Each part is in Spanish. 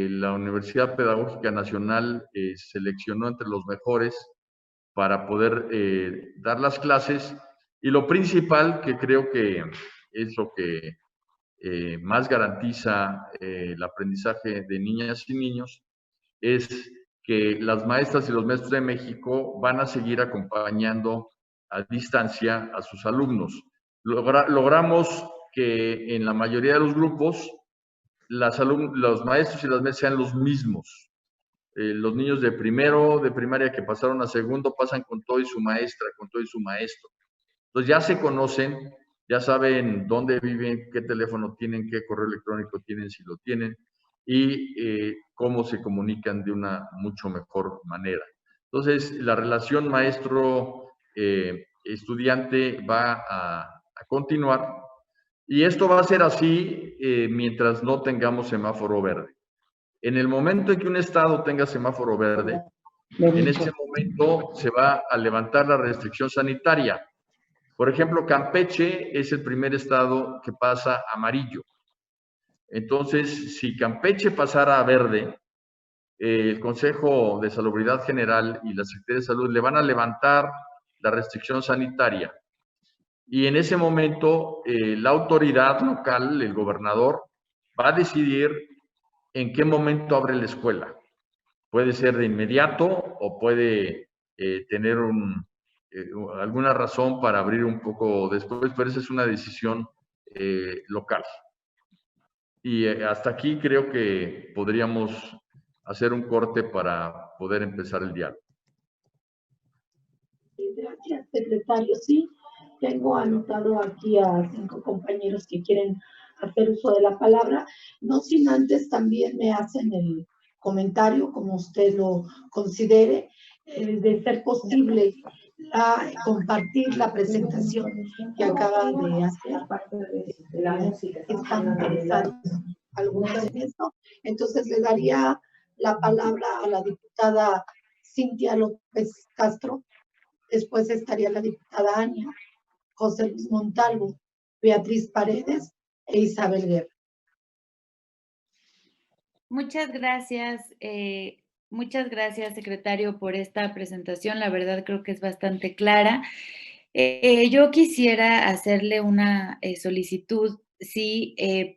la Universidad Pedagógica Nacional seleccionó entre los mejores para poder dar las clases. Y lo principal, que creo que es lo que más garantiza el aprendizaje de niñas y niños, es que las maestras y los maestros de México van a seguir acompañando a distancia a sus alumnos. Logramos que en la mayoría de los grupos los maestros y las maestras sean los mismos. Los niños de primero de primaria que pasaron a segundo pasan con todo y su maestra, con todo y su maestro. Entonces ya se conocen, ya saben dónde viven, qué teléfono tienen, qué correo electrónico tienen, si lo tienen, y cómo se comunican de una mucho mejor manera. Entonces, la relación maestro-estudiante va a continuar, y esto va a ser así mientras no tengamos semáforo verde. En el momento en que un estado tenga semáforo verde, en ese momento se va a levantar la restricción sanitaria. Por ejemplo, Campeche es el primer estado que pasa a amarillo. Entonces, si Campeche pasara a verde, el Consejo de Salubridad General y la Secretaría de Salud le van a levantar la restricción sanitaria. Y en ese momento, la autoridad local, el gobernador, va a decidir en qué momento abre la escuela. Puede ser de inmediato o puede tener alguna razón para abrir un poco después, pero esa es una decisión local. Y hasta aquí creo que podríamos hacer un corte para poder empezar el diálogo. Gracias, secretario. Sí, tengo anotado aquí a 5 compañeros que quieren hacer uso de la palabra. No sin antes también me hacen el comentario, como usted lo considere, de ser posible compartir la presentación que acaba de hacer. Están interesados algunos en esto. Entonces le daría la palabra a la diputada Cintia López Castro. Después estaría la diputada Ania, José Luis Montalvo, Beatriz Paredes e Isabel Guerra. Muchas gracias, secretario, por esta presentación. La verdad creo que es bastante clara. Yo quisiera hacerle una solicitud, si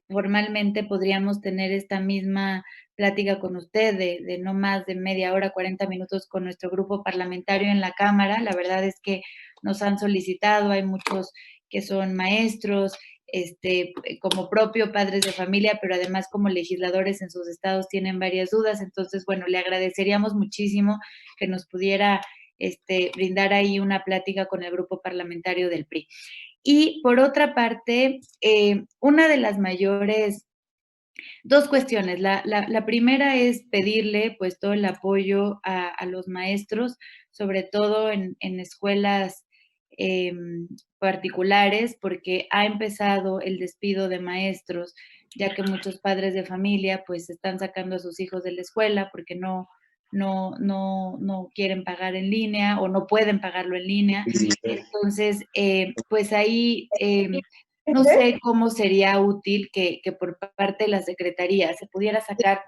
formalmente podríamos tener esta misma plática con usted de no más de media hora, 40 minutos con nuestro grupo parlamentario en la Cámara. La verdad es que nos han solicitado, hay muchos que son maestros, como propio padres de familia, pero además como legisladores en sus estados tienen varias dudas. Entonces, bueno, le agradeceríamos muchísimo que nos pudiera brindar ahí una plática con el grupo parlamentario del PRI. Y por otra parte, una de las mayores, dos cuestiones. La primera es pedirle pues todo el apoyo a los maestros, sobre todo en escuelas particulares, porque ha empezado el despido de maestros, ya que muchos padres de familia pues están sacando a sus hijos de la escuela porque no quieren pagar en línea o no pueden pagarlo en línea. Entonces, pues ahí no sé cómo sería útil que por parte de la Secretaría se pudiera sacar,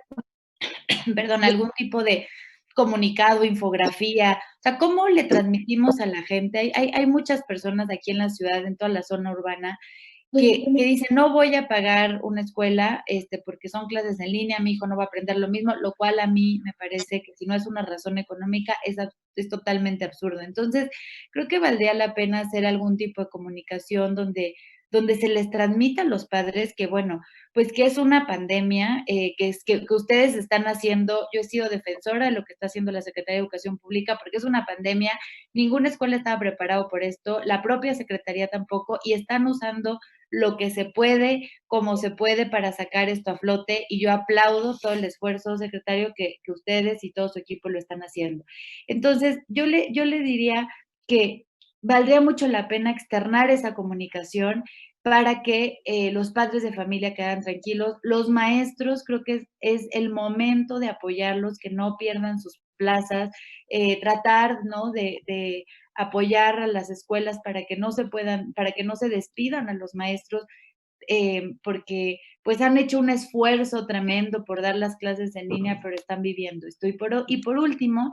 perdón, algún tipo de comunicado, infografía, o sea, ¿cómo le transmitimos a la gente? Hay muchas personas aquí en la ciudad, en toda la zona urbana, que dicen, no voy a pagar una escuela porque son clases en línea, mi hijo no va a aprender lo mismo, lo cual a mí me parece que si no es una razón económica, es totalmente absurdo. Entonces, creo que valdría la pena hacer algún tipo de comunicación donde se les transmita a los padres que, bueno, pues que es una pandemia, que ustedes están haciendo. Yo he sido defensora de lo que está haciendo la Secretaría de Educación Pública, porque es una pandemia, ninguna escuela estaba preparada por esto, la propia Secretaría tampoco, y están usando lo que se puede, como se puede para sacar esto a flote, y yo aplaudo todo el esfuerzo, secretario, que ustedes y todo su equipo lo están haciendo. Entonces, yo le diría que valdría mucho la pena externar esa comunicación para que los padres de familia quedan tranquilos. Los maestros, creo que es el momento de apoyarlos, que no pierdan sus plazas, tratar, ¿no?, de apoyar a las escuelas para que no se despidan a los maestros, porque pues han hecho un esfuerzo tremendo por dar las clases en línea, pero están viviendo esto. Y por último,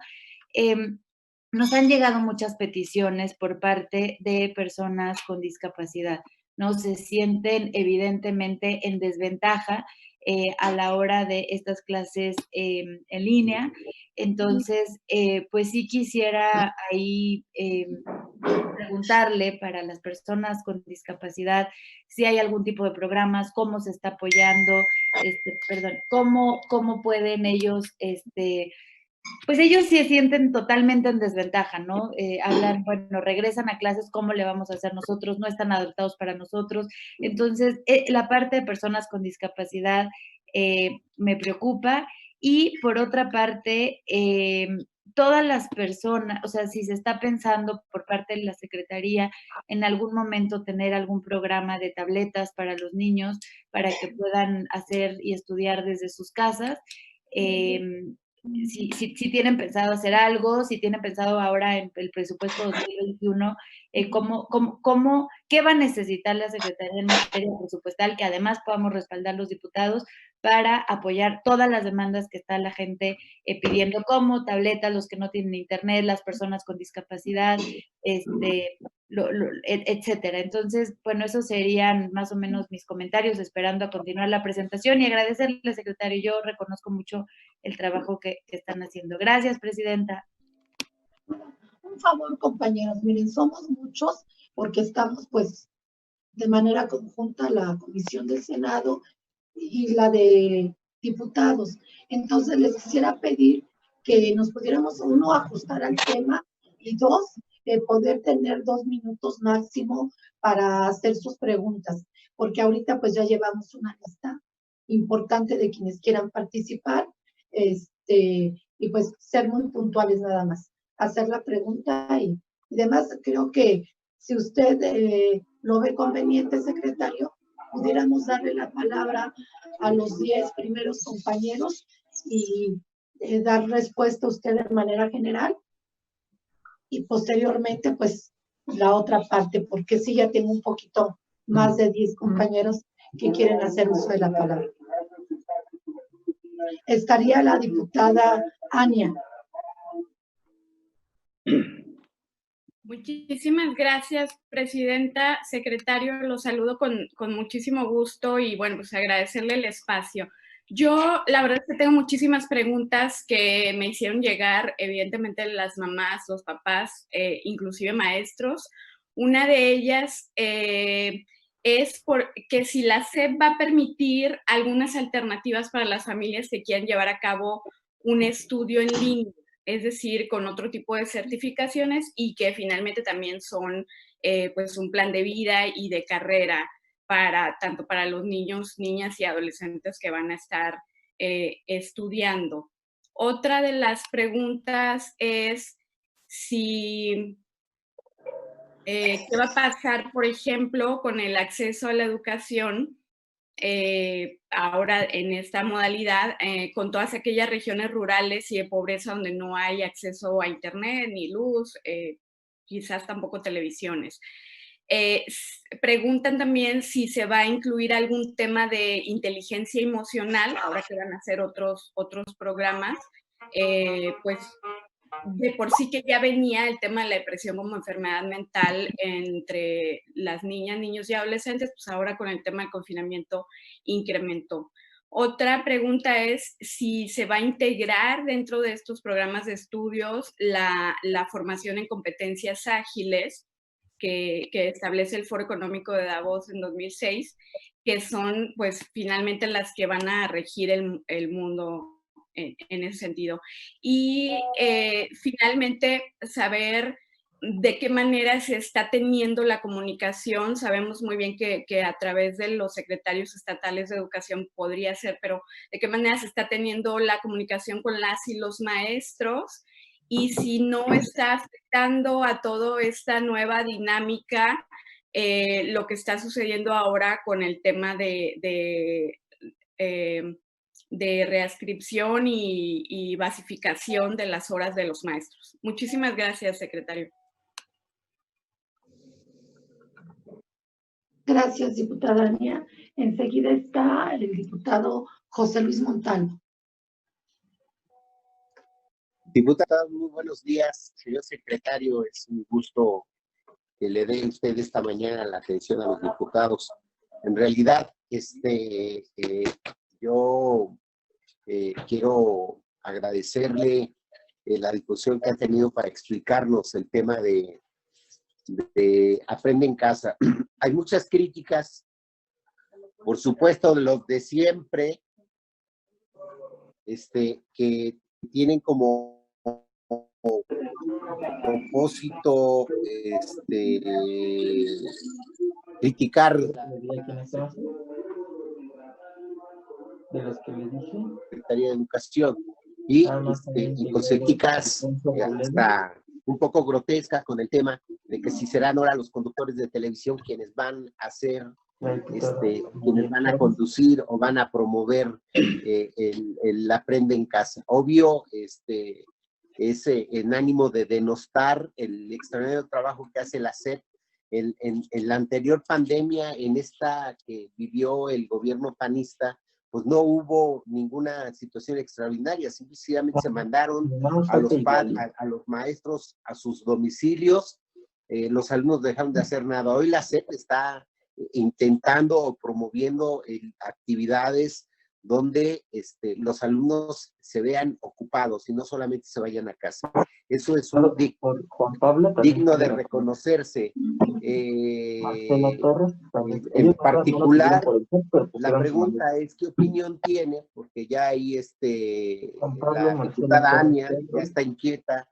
nos han llegado muchas peticiones por parte de personas con discapacidad, ¿no? Se sienten evidentemente en desventaja a la hora de estas clases en línea. Entonces, pues sí quisiera ahí preguntarle para las personas con discapacidad si hay algún tipo de programas, cómo se está apoyando, cómo pueden ellos, pues ellos se sienten totalmente en desventaja, ¿no? Hablan, bueno, regresan a clases, ¿cómo le vamos a hacer nosotros? No están adaptados para nosotros. Entonces, la parte de personas con discapacidad me preocupa. Y por otra parte, todas las personas, o sea, si se está pensando por parte de la Secretaría en algún momento tener algún programa de tabletas para los niños, para que puedan hacer y estudiar desde sus casas. Si tienen pensado hacer algo, si tienen pensado ahora en el presupuesto 2021, ¿qué va a necesitar la Secretaría en materia presupuestal que además podamos respaldar los diputados para apoyar todas las demandas que está la gente pidiendo, como tabletas, los que no tienen internet, las personas con discapacidad, etcétera? Entonces, bueno, esos serían más o menos mis comentarios, esperando a continuar la presentación y agradecerle, secretario. Yo reconozco mucho el trabajo que están haciendo. Gracias, presidenta. Un favor, compañeros, miren, somos muchos porque estamos pues de manera conjunta la comisión del Senado y la de diputados. Entonces les quisiera pedir que nos pudiéramos, uno, ajustar al tema y dos, poder tener 2 minutos máximo para hacer sus preguntas, porque ahorita pues ya llevamos una lista importante de quienes quieran participar, y pues ser muy puntuales nada más, hacer la pregunta y demás. Creo que si usted lo ve conveniente, secretario, pudiéramos darle la palabra a los 10 primeros compañeros y dar respuesta a usted de manera general y posteriormente pues la otra parte, porque sí ya tengo un poquito más de 10 compañeros que quieren hacer uso de la palabra. Estaría la diputada Ania. Muchísimas gracias, presidenta, secretario, los saludo con muchísimo gusto y bueno, pues agradecerle el espacio. Yo la verdad es que tengo muchísimas preguntas que me hicieron llegar, evidentemente las mamás, los papás, inclusive maestros. Una de ellas es que si la SEP va a permitir algunas alternativas para las familias que quieran llevar a cabo un estudio en línea, es decir, con otro tipo de certificaciones y que finalmente también son pues un plan de vida y de carrera tanto para los niños, niñas y adolescentes que van a estar estudiando. Otra de las preguntas es si qué va a pasar, por ejemplo, con el acceso a la educación ahora en esta modalidad, con todas aquellas regiones rurales y de pobreza donde no hay acceso a internet ni luz, quizás tampoco televisiones. Preguntan también si se va a incluir algún tema de inteligencia emocional, ahora que van a hacer otros programas, pues de por sí que ya venía el tema de la depresión como enfermedad mental entre las niñas, niños y adolescentes, pues ahora con el tema del confinamiento incrementó. Otra pregunta es si se va a integrar dentro de estos programas de estudios la formación en competencias ágiles que establece el Foro Económico de Davos en 2006, que son pues finalmente las que van a regir el mundo en ese sentido. Y finalmente saber de qué manera se está teniendo la comunicación. Sabemos muy bien que a través de los secretarios estatales de educación podría ser, pero de qué manera se está teniendo la comunicación con las y los maestros y si no está afectando a toda esta nueva dinámica lo que está sucediendo ahora con el tema de readscripción y basificación de las horas de los maestros. Muchísimas gracias, secretario. Gracias, diputada Ania. Enseguida está el diputado José Luis Montalvo. Diputada, muy buenos días. Señor secretario, es un gusto que le dé usted esta mañana la atención a los diputados. En realidad, yo quiero agradecerle la discusión que han tenido para explicarnos el tema de Aprende en Casa. Hay muchas críticas, por supuesto, de los de siempre, que tienen como propósito criticar de los que les dije. Secretaría de Educación y con críticas hasta un poco grotescas con el tema de que si serán ahora los conductores de televisión quienes van a hacer, quienes van a conducir o van a promover el Aprende en Casa. Obvio, ese en ánimo de denostar el extraordinario trabajo que hace la SEP en la anterior pandemia, en esta que vivió el gobierno panista, pues no hubo ninguna situación extraordinaria, simplemente se mandaron a los maestros a sus domicilios, los alumnos dejaron de hacer nada. Hoy la SEP está intentando o promoviendo actividades donde los alumnos se vean ocupados y no solamente se vayan a casa. Eso es un digno de reconocerse. En particular, la pregunta es ¿qué opinión tiene? Porque ya ahí la diputada Ania ya está inquieta.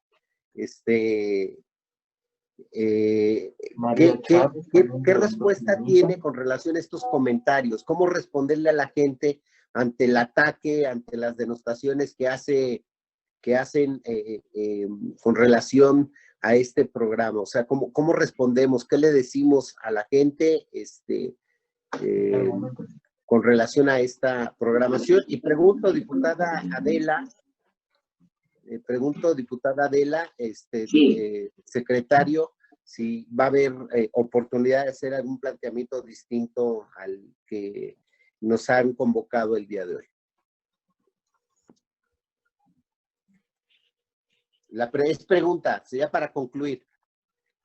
¿Qué respuesta tiene con relación a estos comentarios? ¿Cómo responderle a la gente ante el ataque, ante las denostaciones que hacen con relación a este programa? O sea, ¿cómo respondemos? ¿Qué le decimos a la gente con relación a esta programación? Y pregunto, diputada Adela, Sí. Secretario, si va a haber oportunidad de hacer algún planteamiento distinto al que nos han convocado el día de hoy. Es pregunta, sería para concluir.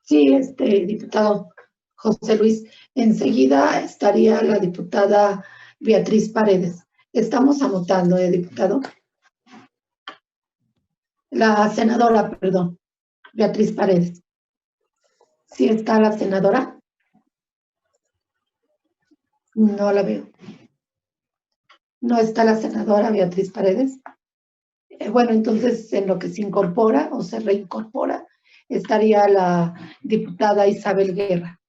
Sí, diputado José Luis. Enseguida estaría la diputada Beatriz Paredes. Estamos anotando, diputado. La senadora, perdón, Beatriz Paredes. ¿Sí está la senadora? No la veo. ¿No está la senadora Beatriz Paredes? Bueno, entonces en lo que se incorpora o se reincorpora estaría la diputada Isabel Guerra.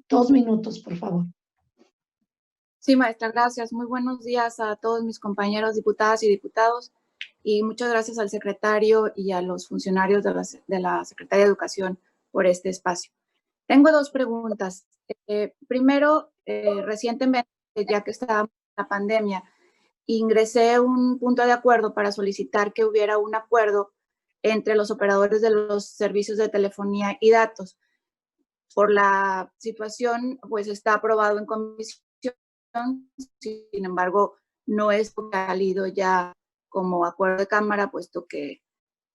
2 minutos, por favor. Sí, maestra, gracias. Muy buenos días a todos mis compañeros diputadas y diputados y muchas gracias al secretario y a los funcionarios de la Secretaría de Educación por este espacio. Tengo 2 preguntas. Primero, recientemente, ya que estábamos en la pandemia, ingresé un punto de acuerdo para solicitar que hubiera un acuerdo entre los operadores de los servicios de telefonía y datos. Por la situación, pues está aprobado en comisión, sin embargo, no es válido ya como acuerdo de Cámara, puesto que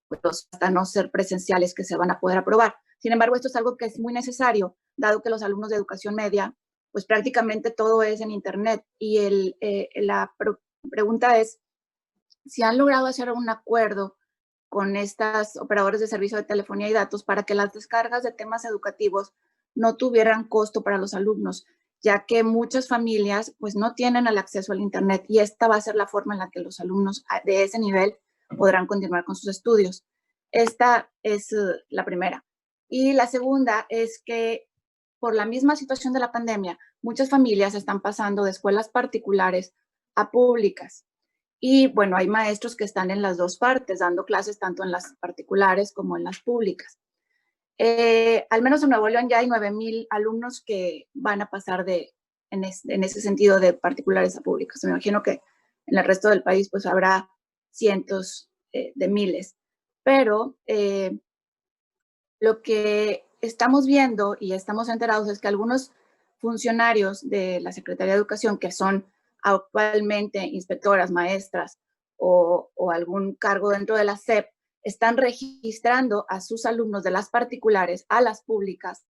pues, hasta no ser presenciales que se van a poder aprobar. Sin embargo, esto es algo que es muy necesario, dado que los alumnos de educación media, pues prácticamente todo es en Internet. Y la pregunta es, si han logrado hacer un acuerdo con estas operadores de servicio de telefonía y datos para que las descargas de temas educativos no tuvieran costo para los alumnos, ya que muchas familias pues no tienen el acceso al Internet y esta va a ser la forma en la que los alumnos de ese nivel podrán continuar con sus estudios. Esta es la primera. Y la segunda es que por la misma situación de la pandemia, muchas familias están pasando de escuelas particulares a públicas. Y bueno, hay maestros que están en las 2 partes, dando clases tanto en las particulares como en las públicas. Al menos en Nuevo León ya hay 9,000 alumnos que van a pasar en ese sentido de particulares a públicas. Me imagino que en el resto del país pues habrá cientos de miles. Pero lo que estamos viendo y estamos enterados es que algunos funcionarios de la Secretaría de Educación, que son actualmente inspectoras, maestras o algún cargo dentro de la SEP, están registrando a sus alumnos de las particulares a las públicas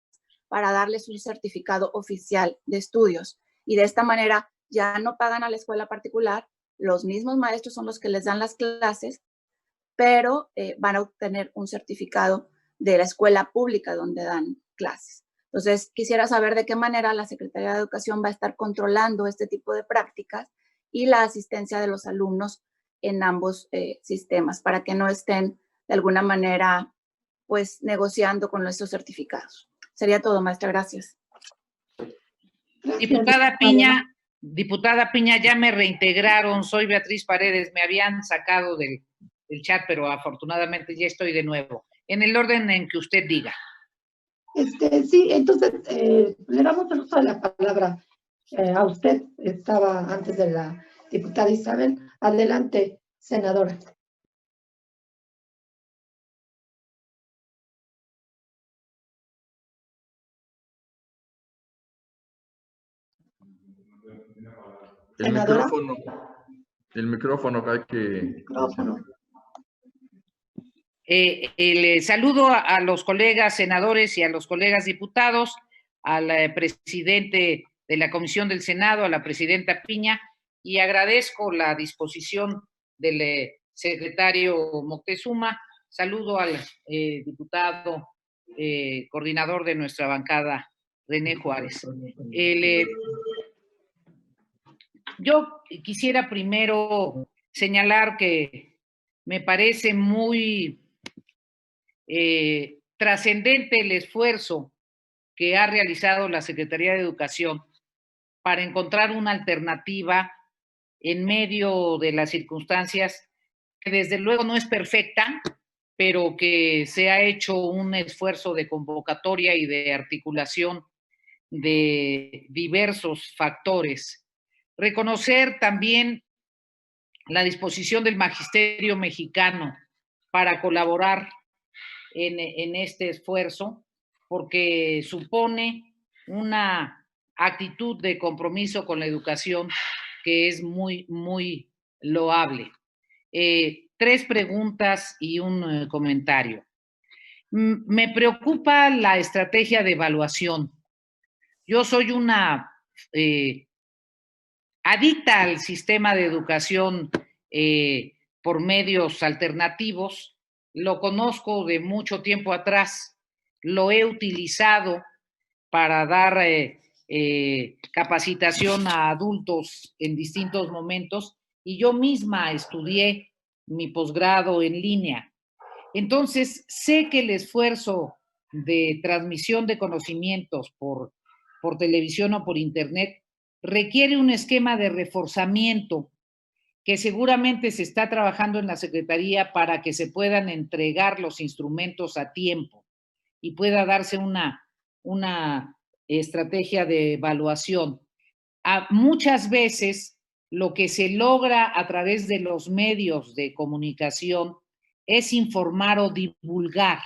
para darles un certificado oficial de estudios. Y de esta manera ya no pagan a la escuela particular, los mismos maestros son los que les dan las clases, pero van a obtener un certificado de la escuela pública donde dan clases. Entonces, quisiera saber de qué manera la Secretaría de Educación va a estar controlando este tipo de prácticas y la asistencia de los alumnos en ambos sistemas, para que no estén de alguna manera pues negociando con nuestros certificados. Sería todo, maestra. Gracias. Diputada Piña, ya me reintegraron. Soy Beatriz Paredes. Me habían sacado del chat, pero afortunadamente ya estoy de nuevo. En el orden en que usted diga. Sí, entonces le damos el uso de la palabra a usted. Estaba antes de la diputada Isabel. Adelante, senadora. El micrófono hay que... Saludo a los colegas senadores y a los colegas diputados, al presidente de la Comisión del Senado, a la presidenta Piña, y agradezco la disposición del secretario Moctezuma. Saludo al diputado coordinador de nuestra bancada, René Juárez. Yo quisiera primero señalar que me parece muy trascendente el esfuerzo que ha realizado la Secretaría de Educación para encontrar una alternativa en medio de las circunstancias que desde luego no es perfecta, pero que se ha hecho un esfuerzo de convocatoria y de articulación de diversos factores. Reconocer también la disposición del magisterio mexicano para colaborar en este esfuerzo, porque supone una actitud de compromiso con la educación que es muy, muy loable. 3 preguntas y un comentario. Me preocupa la estrategia de evaluación. Yo soy una adicta al sistema de educación por medios alternativos. Lo conozco de mucho tiempo atrás, lo he utilizado para dar capacitación a adultos en distintos momentos y yo misma estudié mi posgrado en línea. Entonces, sé que el esfuerzo de transmisión de conocimientos por televisión o por internet requiere un esquema de reforzamiento que seguramente se está trabajando en la Secretaría para que se puedan entregar los instrumentos a tiempo y pueda darse una estrategia de evaluación. Muchas veces lo que se logra a través de los medios de comunicación es informar o divulgar.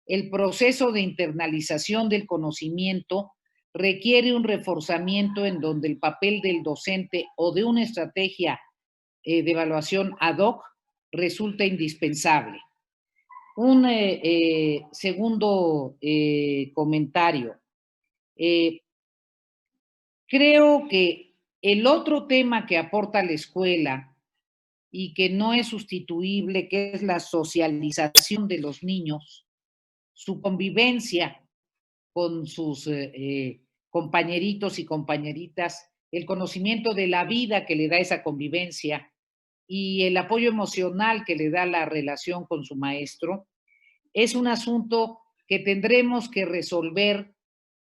El proceso de internalización del conocimiento requiere un reforzamiento en donde el papel del docente o de una estrategia de evaluación ad hoc resulta indispensable. Un segundo comentario. Creo que el otro tema que aporta la escuela y que no es sustituible, que es la socialización de los niños, su convivencia con sus compañeritos y compañeritas, el conocimiento de la vida que le da esa convivencia y el apoyo emocional que le da la relación con su maestro, es un asunto que tendremos que resolver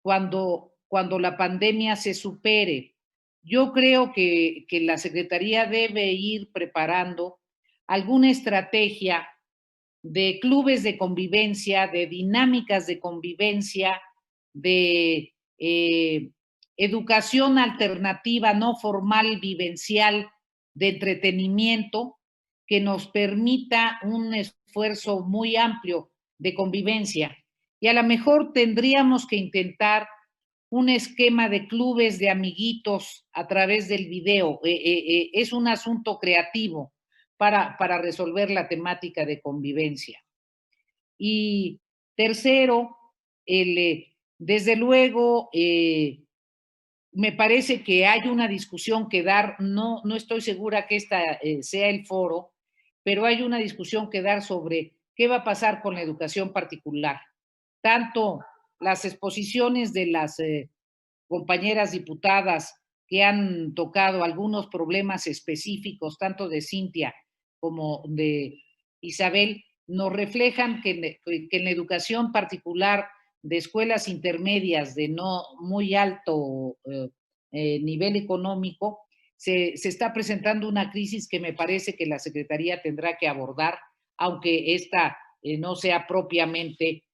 cuando la pandemia se supere. Yo creo que la Secretaría debe ir preparando alguna estrategia de clubes de convivencia, de dinámicas de convivencia, de educación alternativa, no formal, vivencial, de entretenimiento, que nos permita un esfuerzo muy amplio de convivencia. Y a lo mejor tendríamos que intentar un esquema de clubes de amiguitos a través del video. Es un asunto creativo para resolver la temática de convivencia. Y tercero, desde luego, me parece que hay una discusión que dar, no estoy segura que esta sea el foro, pero hay una discusión que dar sobre qué va a pasar con la educación particular. Tanto las exposiciones de las compañeras diputadas que han tocado algunos problemas específicos, tanto de Cintia como de Isabel, nos reflejan que en la educación particular de escuelas intermedias de no muy alto nivel económico, se está presentando una crisis que me parece que la Secretaría tendrá que abordar, aunque esta no sea propiamente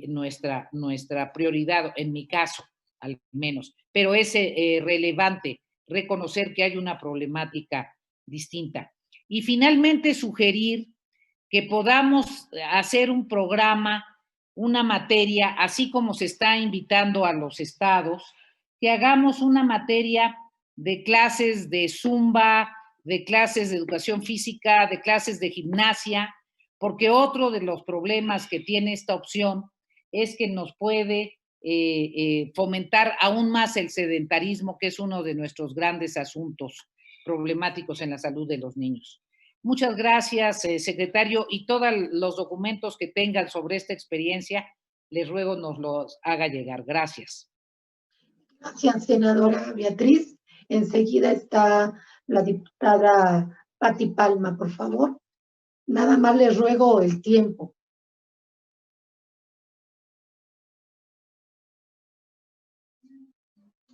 nuestra prioridad, en mi caso, al menos. Pero es relevante reconocer que hay una problemática distinta. Y finalmente sugerir que podamos hacer un programa, una materia, así como se está invitando a los estados, que hagamos una materia de clases de zumba, de clases de educación física, de clases de gimnasia, porque otro de los problemas que tiene esta opción es que nos puede fomentar aún más el sedentarismo, que es uno de nuestros grandes asuntos problemáticos en la salud de los niños. Muchas gracias, secretario, y todos los documentos que tengan sobre esta experiencia, les ruego nos los haga llegar. Gracias. Gracias, senadora Beatriz. Enseguida está la diputada Pati Palma, por favor. Nada más les ruego el tiempo.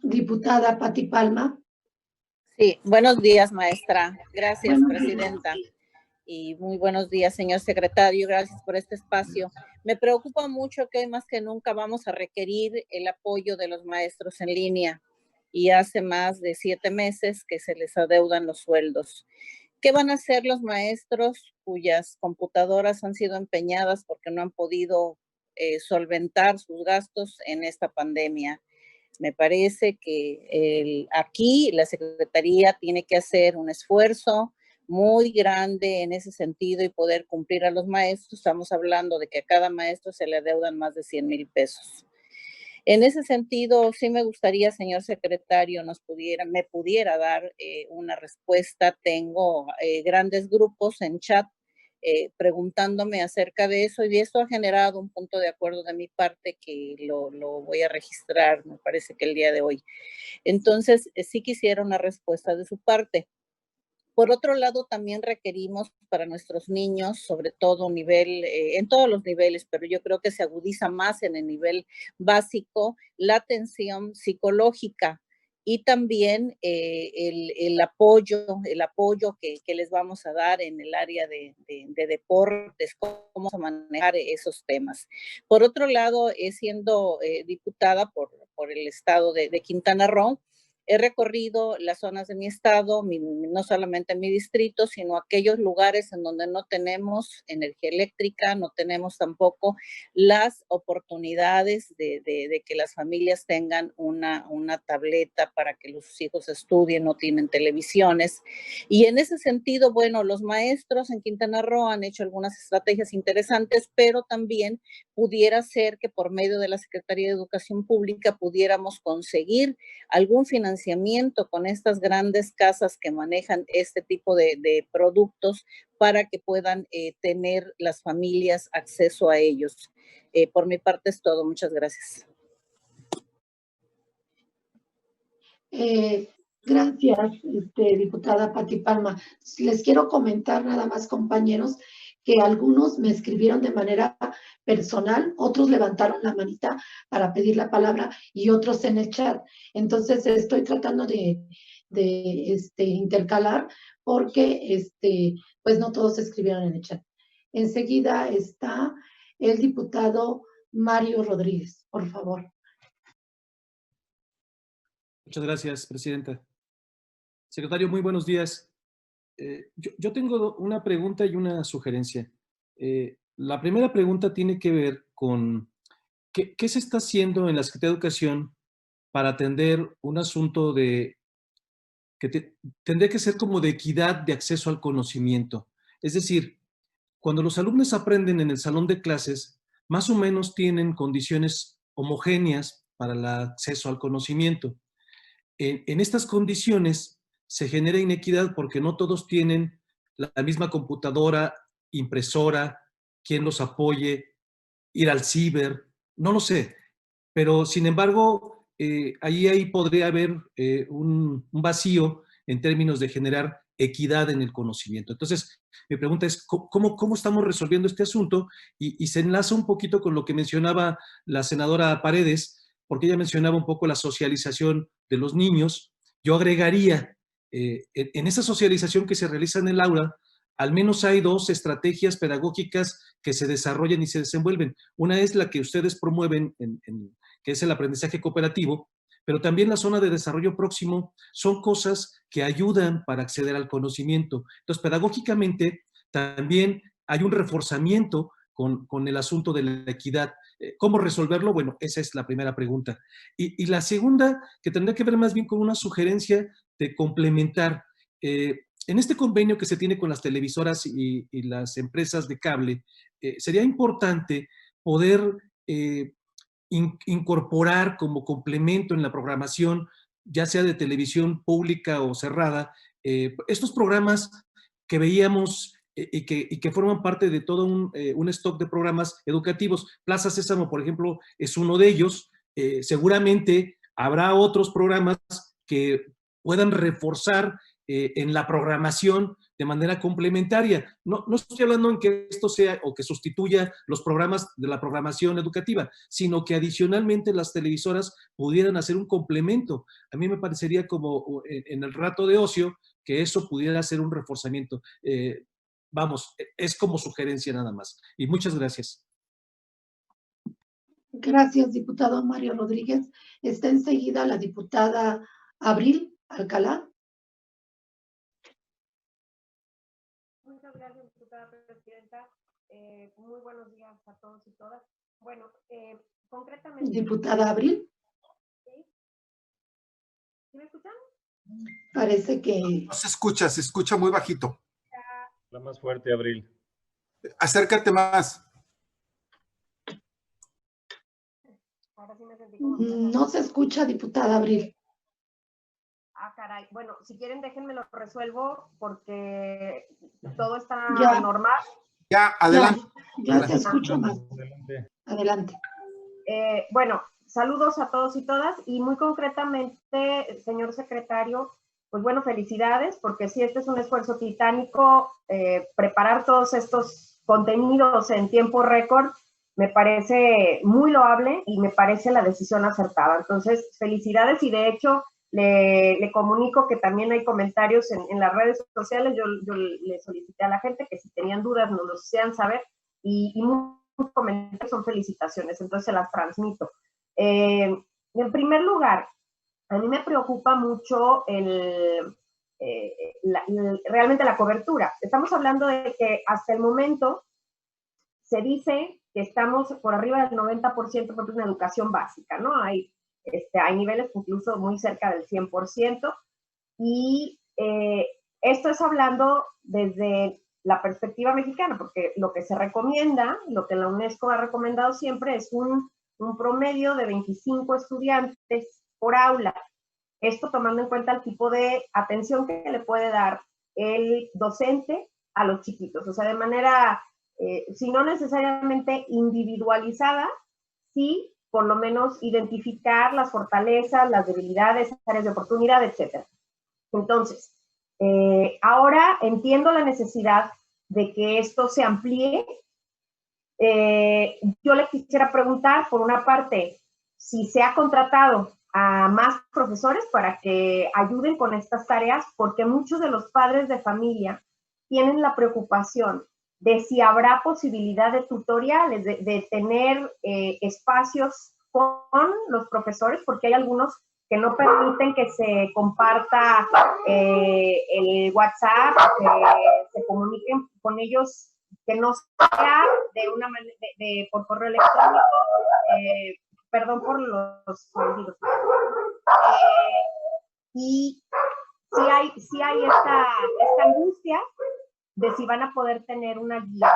Diputada Pati Palma. Sí, buenos días, maestra. Gracias, Buenos presidenta. días. Y muy buenos días, señor secretario. Gracias por este espacio. Me preocupa mucho que hoy más que nunca vamos a requerir el apoyo de los maestros en línea. Y hace más de 7 meses que se les adeudan los sueldos. ¿Qué van a hacer los maestros cuyas computadoras han sido empeñadas porque no han podido solventar sus gastos en esta pandemia? Me parece que aquí la Secretaría tiene que hacer un esfuerzo muy grande en ese sentido y poder cumplir a los maestros. Estamos hablando de que a cada maestro se le adeudan más de 100,000 pesos. En ese sentido, sí me gustaría, señor secretario, me pudiera dar una respuesta. Tengo grandes grupos en chat preguntándome acerca de eso, y esto ha generado un punto de acuerdo de mi parte que lo voy a registrar, me parece que el día de hoy. Entonces, sí quisiera una respuesta de su parte. Por otro lado, también requerimos para nuestros niños, sobre todo en todos los niveles, pero yo creo que se agudiza más en el nivel básico, la atención psicológica y también el apoyo que les vamos a dar en el área de deportes, cómo vamos a manejar esos temas. Por otro lado, siendo diputada por el estado de Quintana Roo, he recorrido las zonas de mi estado, no solamente en mi distrito, sino aquellos lugares en donde no tenemos energía eléctrica, no tenemos tampoco las oportunidades de que las familias tengan una tableta para que los hijos estudien, no tienen televisiones. Y en ese sentido, bueno, los maestros en Quintana Roo han hecho algunas estrategias interesantes, pero también pudiera ser que por medio de la Secretaría de Educación Pública pudiéramos conseguir algún financiamiento con estas grandes casas que manejan este tipo de productos para que puedan tener las familias acceso a ellos. Por mi parte es todo. Muchas gracias. Gracias, diputada Pati Palma. Les quiero comentar nada más, compañeros, que algunos me escribieron de manera personal, otros levantaron la manita para pedir la palabra y otros en el chat. Entonces estoy tratando de intercalar porque pues no todos escribieron en el chat. Enseguida está el diputado Mario Rodríguez, por favor. Muchas gracias, presidenta. Secretario, muy buenos días. Yo tengo una pregunta y una sugerencia. La primera pregunta tiene que ver con qué se está haciendo en la Secretaría de Educación para atender un asunto de que tendría que ser como de equidad de acceso al conocimiento. Es decir, cuando los alumnos aprenden en el salón de clases, más o menos tienen condiciones homogéneas para el acceso al conocimiento. En estas condiciones se genera inequidad porque no todos tienen la misma computadora, impresora, quien los apoye, ir al ciber, no lo sé. Pero, sin embargo, ahí podría haber un vacío en términos de generar equidad en el conocimiento. Entonces, mi pregunta es, ¿cómo estamos resolviendo este asunto? Y se enlaza un poquito con lo que mencionaba la senadora Paredes, porque ella mencionaba un poco la socialización de los niños. Yo agregaría, en esa socialización que se realiza en el aula, al menos hay dos estrategias pedagógicas que se desarrollan y se desenvuelven. Una es la que ustedes promueven, que es el aprendizaje cooperativo, pero también la zona de desarrollo próximo son cosas que ayudan para acceder al conocimiento. Entonces, pedagógicamente también hay un reforzamiento con el asunto de la equidad. ¿Cómo resolverlo? Bueno, esa es la primera pregunta. Y la segunda, que tendría que ver más bien con una sugerencia de complementar. En este convenio que se tiene con las televisoras y las empresas de cable, sería importante poder incorporar como complemento en la programación, ya sea de televisión pública o cerrada, estos programas que veíamos y que forman parte de todo un stock de programas educativos. Plaza Sésamo, por ejemplo, es uno de ellos. Seguramente habrá otros programas que puedan reforzar en la programación de manera complementaria. No estoy hablando en que esto sea o que sustituya los programas de la programación educativa, sino que adicionalmente las televisoras pudieran hacer un complemento. A mí me parecería como en el rato de ocio que eso pudiera ser un reforzamiento. Vamos, es como sugerencia nada más. Y muchas gracias. Gracias, diputado Mario Rodríguez. Está enseguida la diputada Abril Alcalá. Muchas gracias, diputada presidenta. Muy buenos días a todos y todas. Bueno, concretamente... Diputada Abril. ¿Sí? ¿Sí me escuchan? Parece que... No se escucha muy bajito. La más fuerte, Abril. Acércate más. Ahora sí me sentí como... No se escucha, diputada Abril. Ah, caray. Bueno, si quieren déjenme lo resuelvo porque todo está normal. Ya, adelante. Ya se escucha más. Adelante. Bueno, saludos a todos y todas y muy concretamente, señor secretario, pues bueno, felicidades porque sí, este es un esfuerzo titánico, preparar todos estos contenidos en tiempo récord me parece muy loable y me parece la decisión acertada. Entonces, felicidades y de hecho le comunico que también hay comentarios en las redes sociales. Yo le solicité a la gente que si tenían dudas nos lo hicieran saber y muchos comentarios son felicitaciones, entonces se las transmito. En primer lugar, a mí me preocupa mucho realmente la cobertura. Estamos hablando de que hasta el momento se dice que estamos por arriba del 90% por una educación básica, ¿no? Hay niveles incluso muy cerca del 100%, y esto es hablando desde la perspectiva mexicana, porque lo que se recomienda, lo que la UNESCO ha recomendado siempre es un promedio de 25 estudiantes por aula. Esto tomando en cuenta el tipo de atención que le puede dar el docente a los chiquitos, o sea, de manera, si no necesariamente individualizada, sí por lo menos identificar las fortalezas, las debilidades, áreas de oportunidad, etc. Entonces, ahora entiendo la necesidad de que esto se amplíe. Yo le quisiera preguntar, por una parte, si se ha contratado a más profesores para que ayuden con estas tareas, porque muchos de los padres de familia tienen la preocupación de si habrá posibilidad de tutoriales, de tener espacios con los profesores, porque hay algunos que no permiten que se comparta el WhatsApp, que se comuniquen con ellos, que no sea de una manera, por correo electrónico, perdón por los sonidos. Y sí hay esta angustia de si van a poder tener una guía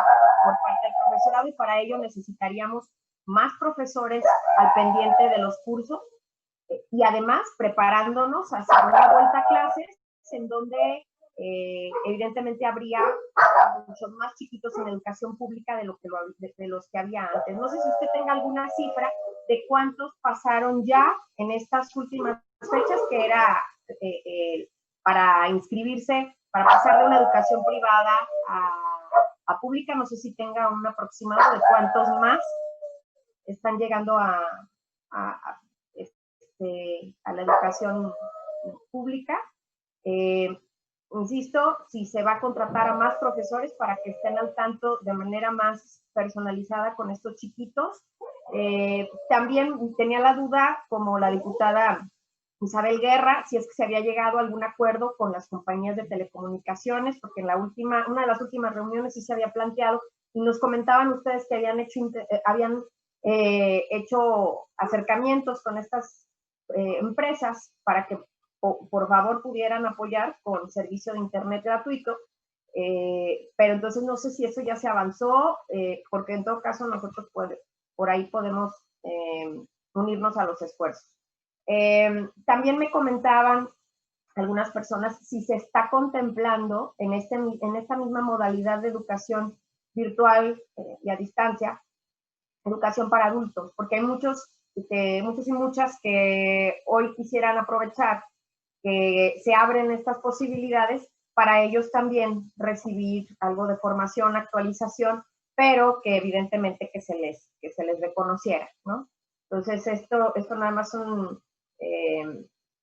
por parte del profesorado, y para ello necesitaríamos más profesores al pendiente de los cursos y además preparándonos hacia una vuelta a clases en donde evidentemente habría muchos más chiquitos en educación pública de los que había antes. No sé si usted tenga alguna cifra de cuántos pasaron ya en estas últimas fechas, que era para inscribirse, para pasar de una educación privada a pública. No sé si tenga un aproximado de cuántos más están llegando a la educación pública. Insisto, si se va a contratar a más profesores para que estén al tanto de manera más personalizada con estos chiquitos. También tenía la duda, como la diputada Isabel Guerra, si es que se había llegado a algún acuerdo con las compañías de telecomunicaciones, porque en una de las últimas reuniones sí se había planteado, y nos comentaban ustedes que habían hecho acercamientos con estas empresas para que por favor pudieran apoyar con servicio de internet gratuito, pero entonces no sé si eso ya se avanzó, porque en todo caso nosotros por ahí podemos unirnos a los esfuerzos. También me comentaban algunas personas si se está contemplando en esta misma modalidad de educación virtual y a distancia, educación para adultos, porque hay muchos y muchas que hoy quisieran aprovechar que se abren estas posibilidades para ellos también recibir algo de formación, actualización, pero que evidentemente que se les reconociera, ¿no? Entonces esto nada más son,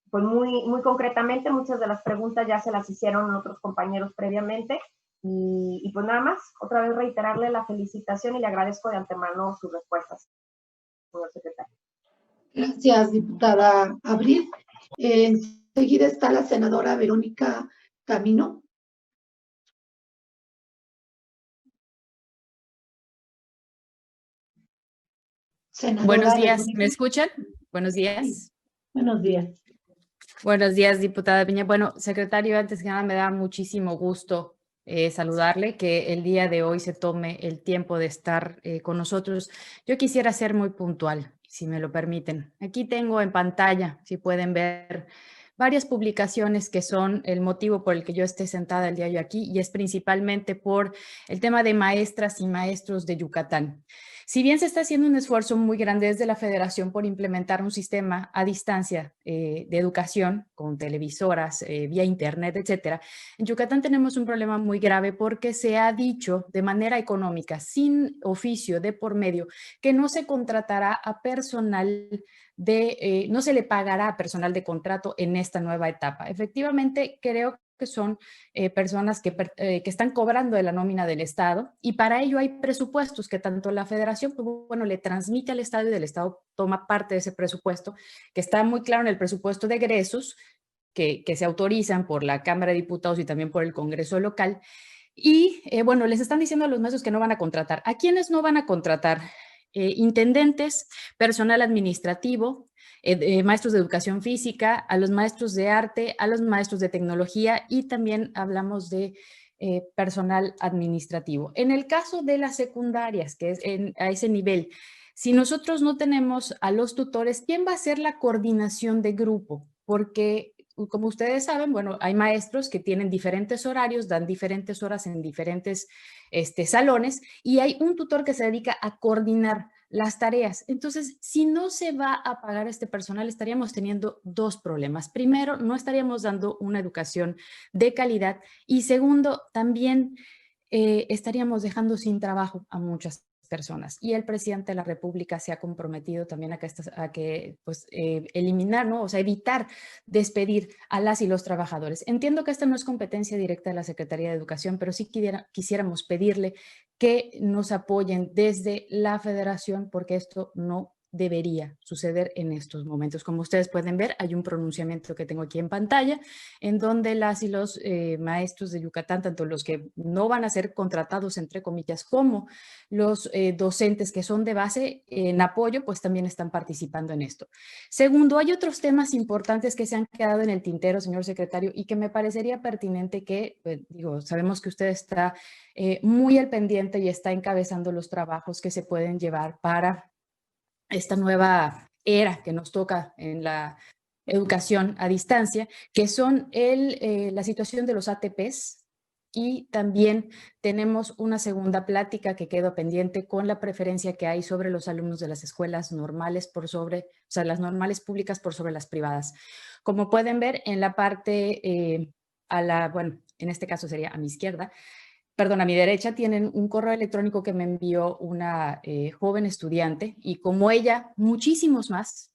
pues muy concretamente, muchas de las preguntas ya se las hicieron otros compañeros previamente, y pues nada más, otra vez reiterarle la felicitación y le agradezco de antemano sus respuestas, señor secretario. Gracias, diputada Abril. Enseguida está la senadora Verónica Camino. Senadora Buenos días, Verónica. ¿Me escuchan? Buenos días. Sí. Buenos días. Buenos días, diputada Piña. Bueno, secretario, antes que nada me da muchísimo gusto saludarle, que el día de hoy se tome el tiempo de estar con nosotros. Yo quisiera ser muy puntual, si me lo permiten. Aquí tengo en pantalla, si pueden ver, varias publicaciones que son el motivo por el que yo esté sentada el día de hoy aquí, y es principalmente por el tema de maestras y maestros de Yucatán. Si bien se está haciendo un esfuerzo muy grande desde la Federación por implementar un sistema a distancia de educación con televisoras, vía internet, etcétera, en Yucatán tenemos un problema muy grave porque se ha dicho de manera económica, sin oficio de por medio, que no se contratará a personal no se le pagará a personal de contrato en esta nueva etapa. Efectivamente, creo que son personas que están cobrando de la nómina del Estado, y para ello hay presupuestos que tanto la Federación, bueno, le transmite al Estado, y del Estado toma parte de ese presupuesto, que está muy claro en el presupuesto de egresos que se autorizan por la Cámara de Diputados y también por el Congreso local. Y bueno, les están diciendo a los maestros que no van a contratar. ¿A quiénes no van a contratar? Intendentes, personal administrativo, maestros de educación física, a los maestros de arte, a los maestros de tecnología, y también hablamos de personal administrativo. En el caso de las secundarias, que es a ese nivel, si nosotros no tenemos a los tutores, ¿quién va a hacer la coordinación de grupo? Porque, como ustedes saben, bueno, hay maestros que tienen diferentes horarios, dan diferentes horas en diferentes salones, y hay un tutor que se dedica a coordinar las tareas. Entonces, si no se va a pagar este personal, estaríamos teniendo dos problemas. Primero, no estaríamos dando una educación de calidad, y segundo, también estaríamos dejando sin trabajo a muchas personas. Y el presidente de la República se ha comprometido también a que eliminar, ¿no? O sea, evitar despedir a las y los trabajadores. Entiendo que esta no es competencia directa de la Secretaría de Educación, pero sí quisiéramos pedirle que nos apoyen desde la Federación, porque esto no debería suceder en estos momentos. Como ustedes pueden ver, hay un pronunciamiento que tengo aquí en pantalla, en donde las y los maestros de Yucatán, tanto los que no van a ser contratados, entre comillas, como los docentes que son de base en apoyo, pues también están participando en esto. Segundo, hay otros temas importantes que se han quedado en el tintero, señor secretario, y que me parecería pertinente que, digo, sabemos que usted está muy al pendiente y está encabezando los trabajos que se pueden llevar para esta nueva era que nos toca en la educación a distancia, que son la situación de los ATPs, y también tenemos una segunda plática que quedó pendiente con la preferencia que hay sobre los alumnos de las escuelas normales por sobre, o sea, las normales públicas por sobre las privadas. Como pueden ver en la parte bueno, en este caso sería a mi izquierda, perdón, a mi derecha tienen un correo electrónico que me envió una joven estudiante, y como ella, muchísimos más.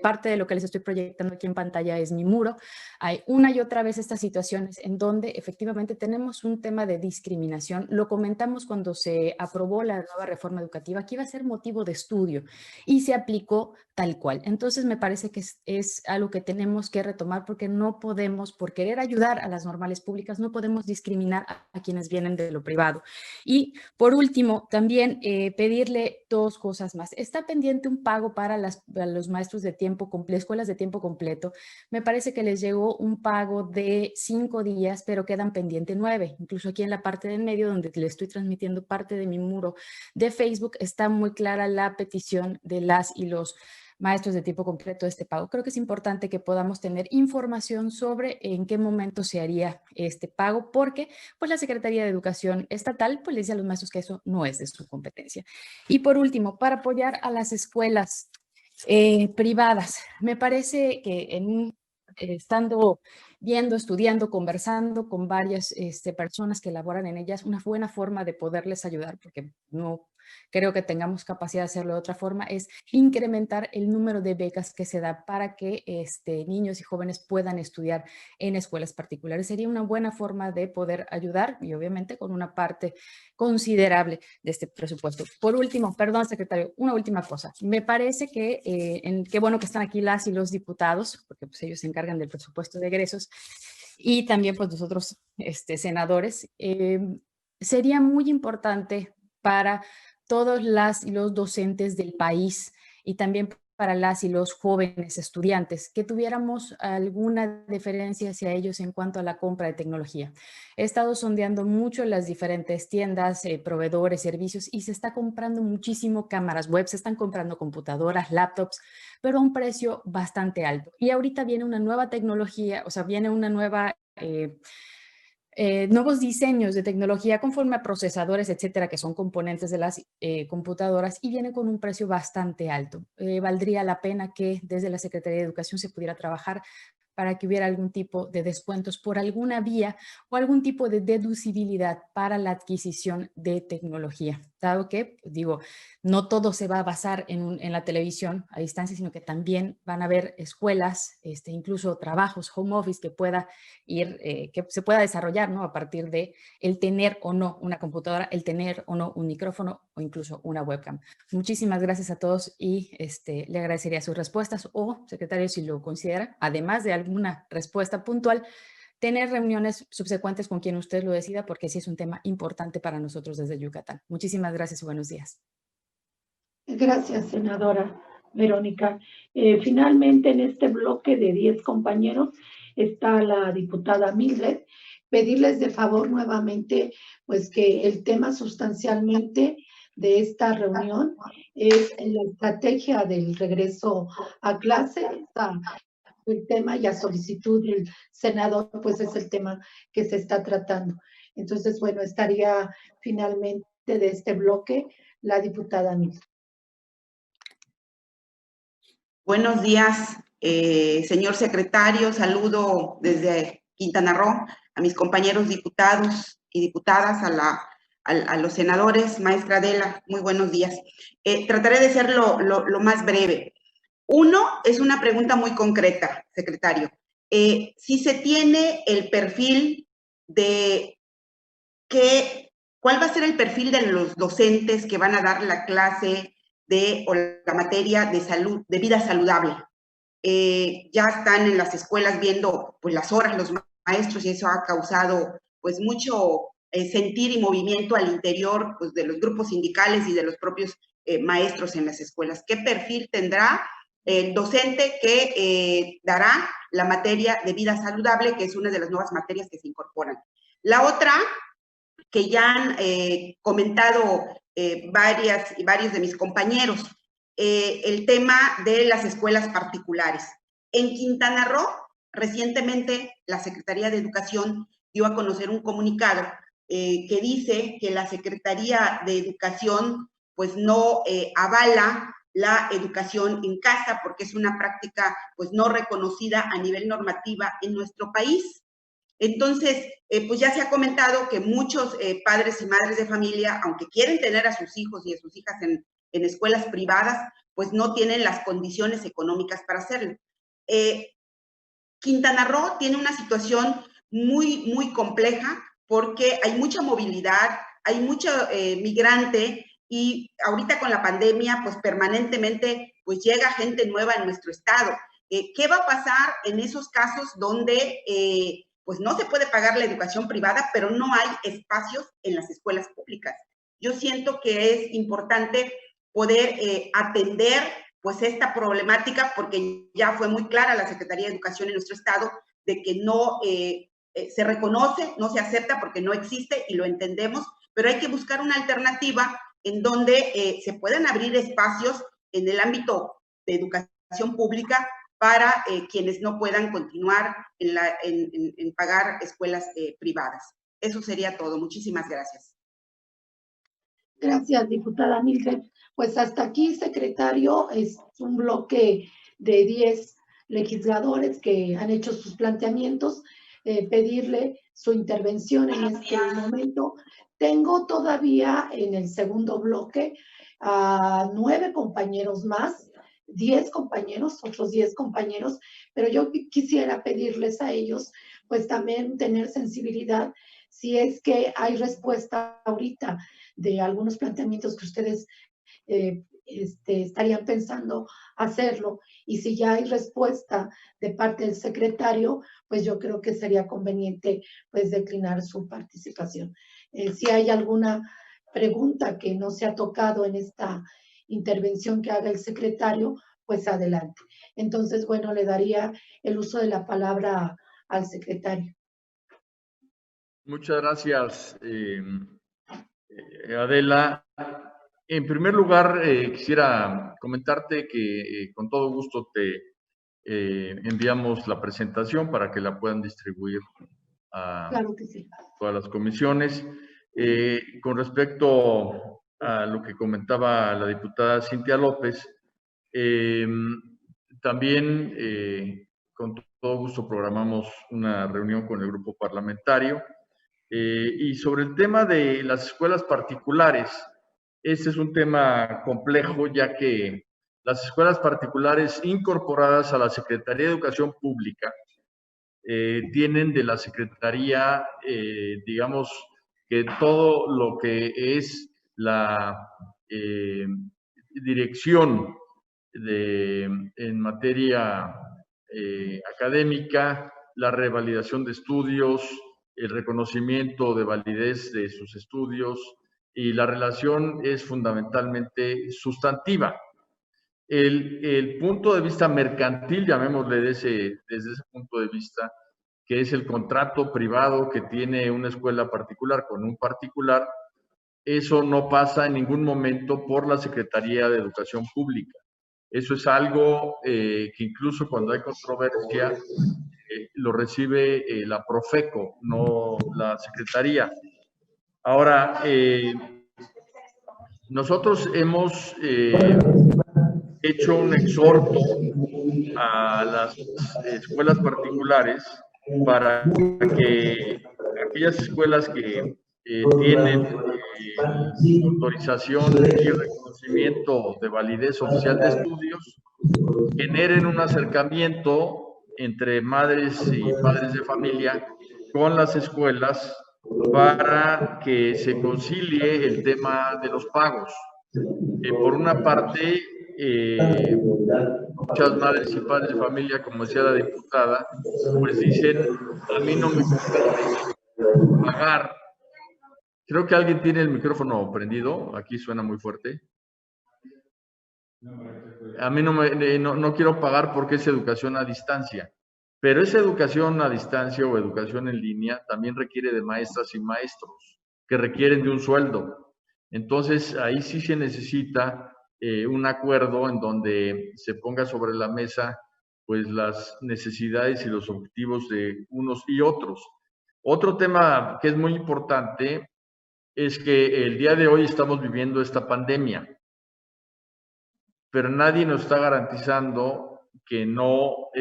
Parte de lo que les estoy proyectando aquí en pantalla es mi muro. Hay una y otra vez estas situaciones en donde efectivamente tenemos un tema de discriminación. Lo comentamos cuando se aprobó la nueva reforma educativa, que iba a ser motivo de estudio, y se aplicó tal cual. Entonces me parece que es algo que tenemos que retomar, porque no podemos, por querer ayudar a las normales públicas, no podemos discriminar a quienes vienen de lo privado. Y por último, también pedirle dos cosas más. Está pendiente un pago para los maestros de tiempo completo, escuelas de tiempo completo. Me parece que les llegó un pago de 5 días, pero quedan pendiente 9. Incluso aquí en la parte del medio, donde le estoy transmitiendo parte de mi muro de Facebook, está muy clara la petición de las y los maestros de tiempo completo de este pago. Creo que es importante que podamos tener información sobre en qué momento se haría este pago, porque pues la Secretaría de Educación Estatal pues le dice a los maestros que eso no es de su competencia. Y por último, para apoyar a las escuelas privadas, me parece que estando viendo, estudiando, conversando con varias personas que laboran en ellas, una buena forma de poderles ayudar, porque no creo que tengamos capacidad de hacerlo de otra forma, es incrementar el número de becas que se da para que niños y jóvenes puedan estudiar en escuelas particulares. Sería una buena forma de poder ayudar, y obviamente con una parte considerable de este presupuesto. Por último, perdón, secretario, una última cosa. Me parece que qué bueno que están aquí las y los diputados, porque pues ellos se encargan del presupuesto de egresos, y también pues nosotros senadores. Sería muy importante para todos las y los docentes del país, y también para las y los jóvenes estudiantes, que tuviéramos alguna deferencia hacia ellos en cuanto a la compra de tecnología. He estado sondeando mucho las diferentes tiendas, proveedores, servicios, y se está comprando muchísimo cámaras web, se están comprando computadoras, laptops, pero a un precio bastante alto. Y ahorita viene una nueva tecnología, o sea, viene una nueva nuevos diseños de tecnología conforme a procesadores, etcétera, que son componentes de las computadoras, y vienen con un precio bastante alto. Valdría la pena que desde la Secretaría de Educación se pudiera trabajar para que hubiera algún tipo de descuentos por alguna vía o algún tipo de deducibilidad para la adquisición de tecnología. Dado que, digo, no todo se va a basar en la televisión a distancia, sino que también van a haber escuelas, incluso trabajos, home office, que pueda ir, que se pueda desarrollar, ¿no? A partir de el tener o no una computadora, el tener o no un micrófono o incluso una webcam. Muchísimas gracias a todos, y le agradecería sus respuestas, o, secretario, si lo considera, además de alguna respuesta puntual, tener reuniones subsecuentes con quien usted lo decida, porque sí es un tema importante para nosotros desde Yucatán. Muchísimas gracias y buenos días. Gracias, senadora Verónica. Finalmente, en este bloque de 10 compañeros está la diputada Mildred. Pedirles de favor nuevamente, pues, que el tema sustancialmente de esta reunión es la estrategia del regreso a clase. El tema, y a solicitud del senador, pues es el tema que se está tratando. Entonces, bueno, estaría finalmente de este bloque la diputada Mildred. Buenos días, señor secretario. Saludo desde Quintana Roo a mis compañeros diputados y diputadas, a los senadores. Maestra Adela, muy buenos días. Trataré de ser lo más breve. Uno, es una pregunta muy concreta, secretario. Si se tiene el perfil de ¿cuál va a ser el perfil de los docentes que van a dar la clase o la materia de salud, de vida saludable. Ya están en las escuelas viendo pues las horas los maestros y eso ha causado pues mucho sentir y movimiento al interior pues, de los grupos sindicales y de los propios maestros en las escuelas. ¿Qué perfil tendrá el docente que dará la materia de vida saludable, que es una de las nuevas materias que se incorporan? La otra, que ya han comentado varios de mis compañeros, el tema de las escuelas particulares. En Quintana Roo, recientemente la Secretaría de Educación dio a conocer un comunicado que dice que la Secretaría de Educación pues no avala la educación en casa porque es una práctica pues no reconocida a nivel normativa en nuestro país. Entonces, pues ya se ha comentado que muchos padres y madres de familia, aunque quieren tener a sus hijos y a sus hijas en escuelas privadas, pues no tienen las condiciones económicas para hacerlo. Quintana Roo tiene una situación muy, muy compleja porque hay mucha movilidad, hay mucho migrante y ahorita con la pandemia, pues permanentemente pues llega gente nueva en nuestro estado. ¿Qué va a pasar en esos casos donde pues no se puede pagar la educación privada, pero no hay espacios en las escuelas públicas? Yo siento que es importante poder atender pues esta problemática porque ya fue muy clara la Secretaría de Educación en nuestro estado de que no se reconoce, no se acepta porque no existe y lo entendemos, pero hay que buscar una alternativa en donde se puedan abrir espacios en el ámbito de educación pública para quienes no puedan continuar en pagar escuelas privadas. Eso sería todo. Muchísimas gracias. Gracias, diputada Mildred. Pues hasta aquí, secretario, es un bloque de 10 legisladores que han hecho sus planteamientos. Pedirle su intervención en este momento. Tengo todavía en el segundo bloque a 9 compañeros más, 10 compañeros, otros 10 compañeros, pero yo quisiera pedirles a ellos, pues también tener sensibilidad si es que hay respuesta ahorita de algunos planteamientos que ustedes estarían pensando hacerlo, y si ya hay respuesta de parte del secretario, pues yo creo que sería conveniente pues declinar su participación. Si hay alguna pregunta que no se ha tocado en esta intervención que haga el secretario, pues adelante. Entonces, bueno, le daría el uso de la palabra al secretario. Muchas gracias, Adela. En primer lugar, quisiera comentarte que con todo gusto te enviamos la presentación para que la puedan distribuir a claro que sí. Todas las comisiones. Con respecto a lo que comentaba la diputada Cintia López, también con todo gusto programamos una reunión con el grupo parlamentario y sobre el tema de las escuelas particulares. Este es un tema complejo, ya que las escuelas particulares incorporadas a la Secretaría de Educación Pública tienen de la Secretaría, digamos, que todo lo que es la dirección en materia académica, la revalidación de estudios, el reconocimiento de validez de sus estudios, y la relación es fundamentalmente sustantiva. El punto de vista mercantil, llamémosle desde ese punto de vista, que es el contrato privado que tiene una escuela particular con un particular, eso no pasa en ningún momento por la Secretaría de Educación Pública. Eso es algo que incluso cuando hay controversia lo recibe la Profeco, no la Secretaría. Ahora, nosotros hemos hecho un exhorto a las escuelas particulares para que aquellas escuelas que tienen autorización y reconocimiento de validez oficial de estudios generen un acercamiento entre madres y padres de familia con las escuelas para que se concilie el tema de los pagos. Por una parte, muchas madres y padres de familia, como decía la diputada, pues dicen, a mí no me conviene pagar. Creo que alguien tiene el micrófono prendido, aquí suena muy fuerte. A mí no quiero pagar porque es educación a distancia, pero esa educación a distancia o educación en línea también requiere de maestras y maestros que requieren de un sueldo. Entonces, ahí sí se necesita un acuerdo en donde se ponga sobre la mesa pues las necesidades y los objetivos de unos y otros. Otro tema que es muy importante es que el día de hoy estamos viviendo esta pandemia, pero nadie nos está garantizando que no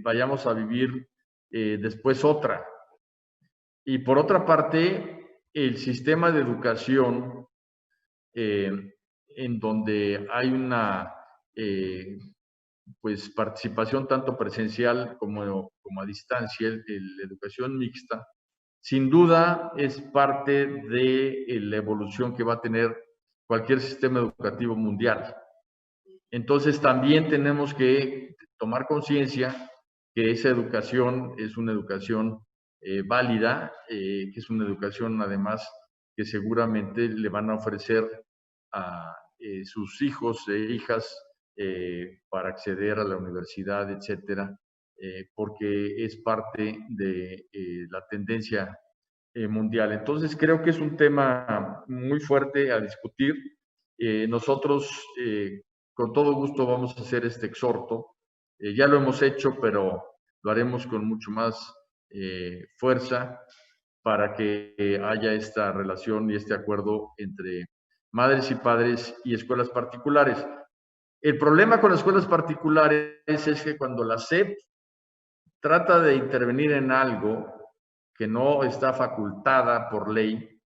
vayamos a vivir después otra. Y por otra parte, el sistema de educación, en donde hay una pues participación tanto presencial como a distancia, la educación mixta, sin duda es parte de la evolución que va a tener cualquier sistema educativo mundial. Entonces también tenemos que tomar conciencia que esa educación es una educación válida, que es una educación además que seguramente le van a ofrecer a sus hijos e hijas para acceder a la universidad, etcétera, porque es parte de la tendencia mundial. Entonces creo que es un tema muy fuerte a discutir. Nosotros con todo gusto vamos a hacer este exhorto. Ya lo hemos hecho, pero lo haremos con mucho más fuerza para que haya esta relación y este acuerdo entre madres y padres y escuelas particulares. El problema con las escuelas particulares es que cuando la SEP trata de intervenir en algo que no está facultada por ley,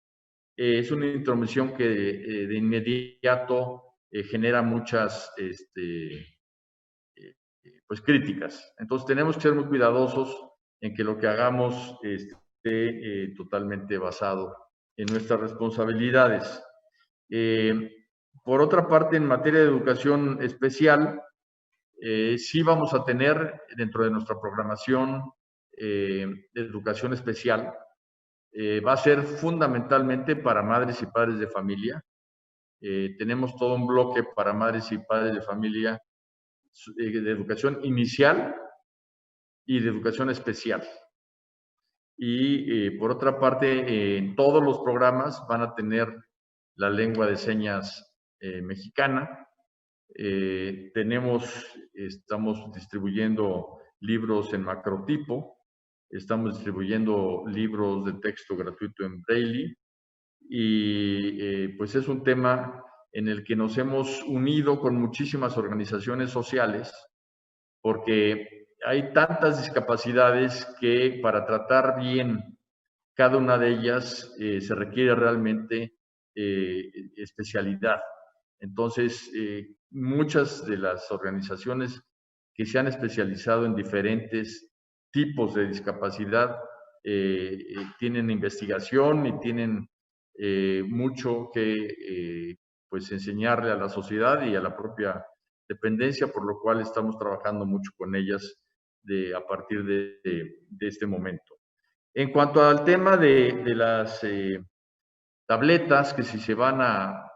es una intromisión que de inmediato genera muchas pues críticas. Entonces tenemos que ser muy cuidadosos en que lo que hagamos esté totalmente basado en nuestras responsabilidades. Por otra parte, en materia de educación especial, sí vamos a tener dentro de nuestra programación de educación especial. Va a ser fundamentalmente para madres y padres de familia. Tenemos todo un bloque para madres y padres de familia de educación inicial y de educación especial. Y por otra parte, en todos los programas van a tener la lengua de señas mexicana. Estamos distribuyendo libros en macrotipo, estamos distribuyendo libros de texto gratuito en Braille y pues es un tema en el que nos hemos unido con muchísimas organizaciones sociales porque hay tantas discapacidades que para tratar bien cada una de ellas se requiere realmente especialidad. Entonces, muchas de las organizaciones que se han especializado en diferentes tipos de discapacidad tienen investigación y tienen mucho que pues enseñarle a la sociedad y a la propia dependencia, por lo cual estamos trabajando mucho con ellas a partir de este momento. En cuanto al tema de las tabletas, que si se van a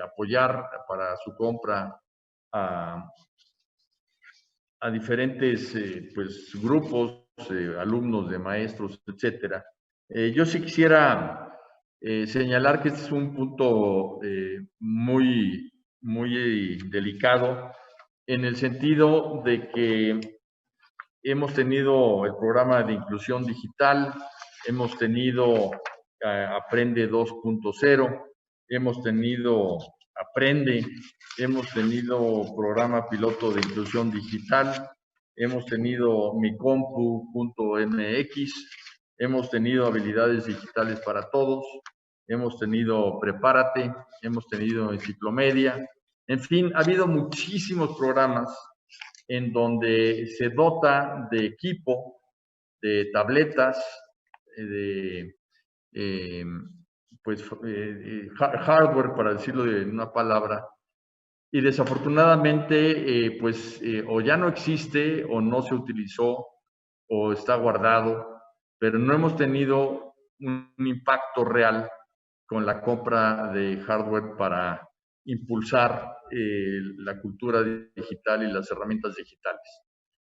apoyar para su compra a diferentes pues, grupos, alumnos de maestros, etcétera. Yo sí quisiera señalar que este es un punto muy delicado en el sentido de que hemos tenido el programa de inclusión digital, hemos tenido Aprende 2.0, hemos tenido Aprende, hemos tenido programa piloto de inclusión digital, hemos tenido micompu.mx, hemos tenido habilidades digitales para todos, hemos tenido Prepárate, hemos tenido Enciclomedia, en fin, ha habido muchísimos programas en donde se dota de equipo, de tabletas, hardware, para decirlo de una palabra, y desafortunadamente o ya no existe o no se utilizó o está guardado, pero no hemos tenido un impacto real con la compra de hardware para impulsar la cultura digital y las herramientas digitales.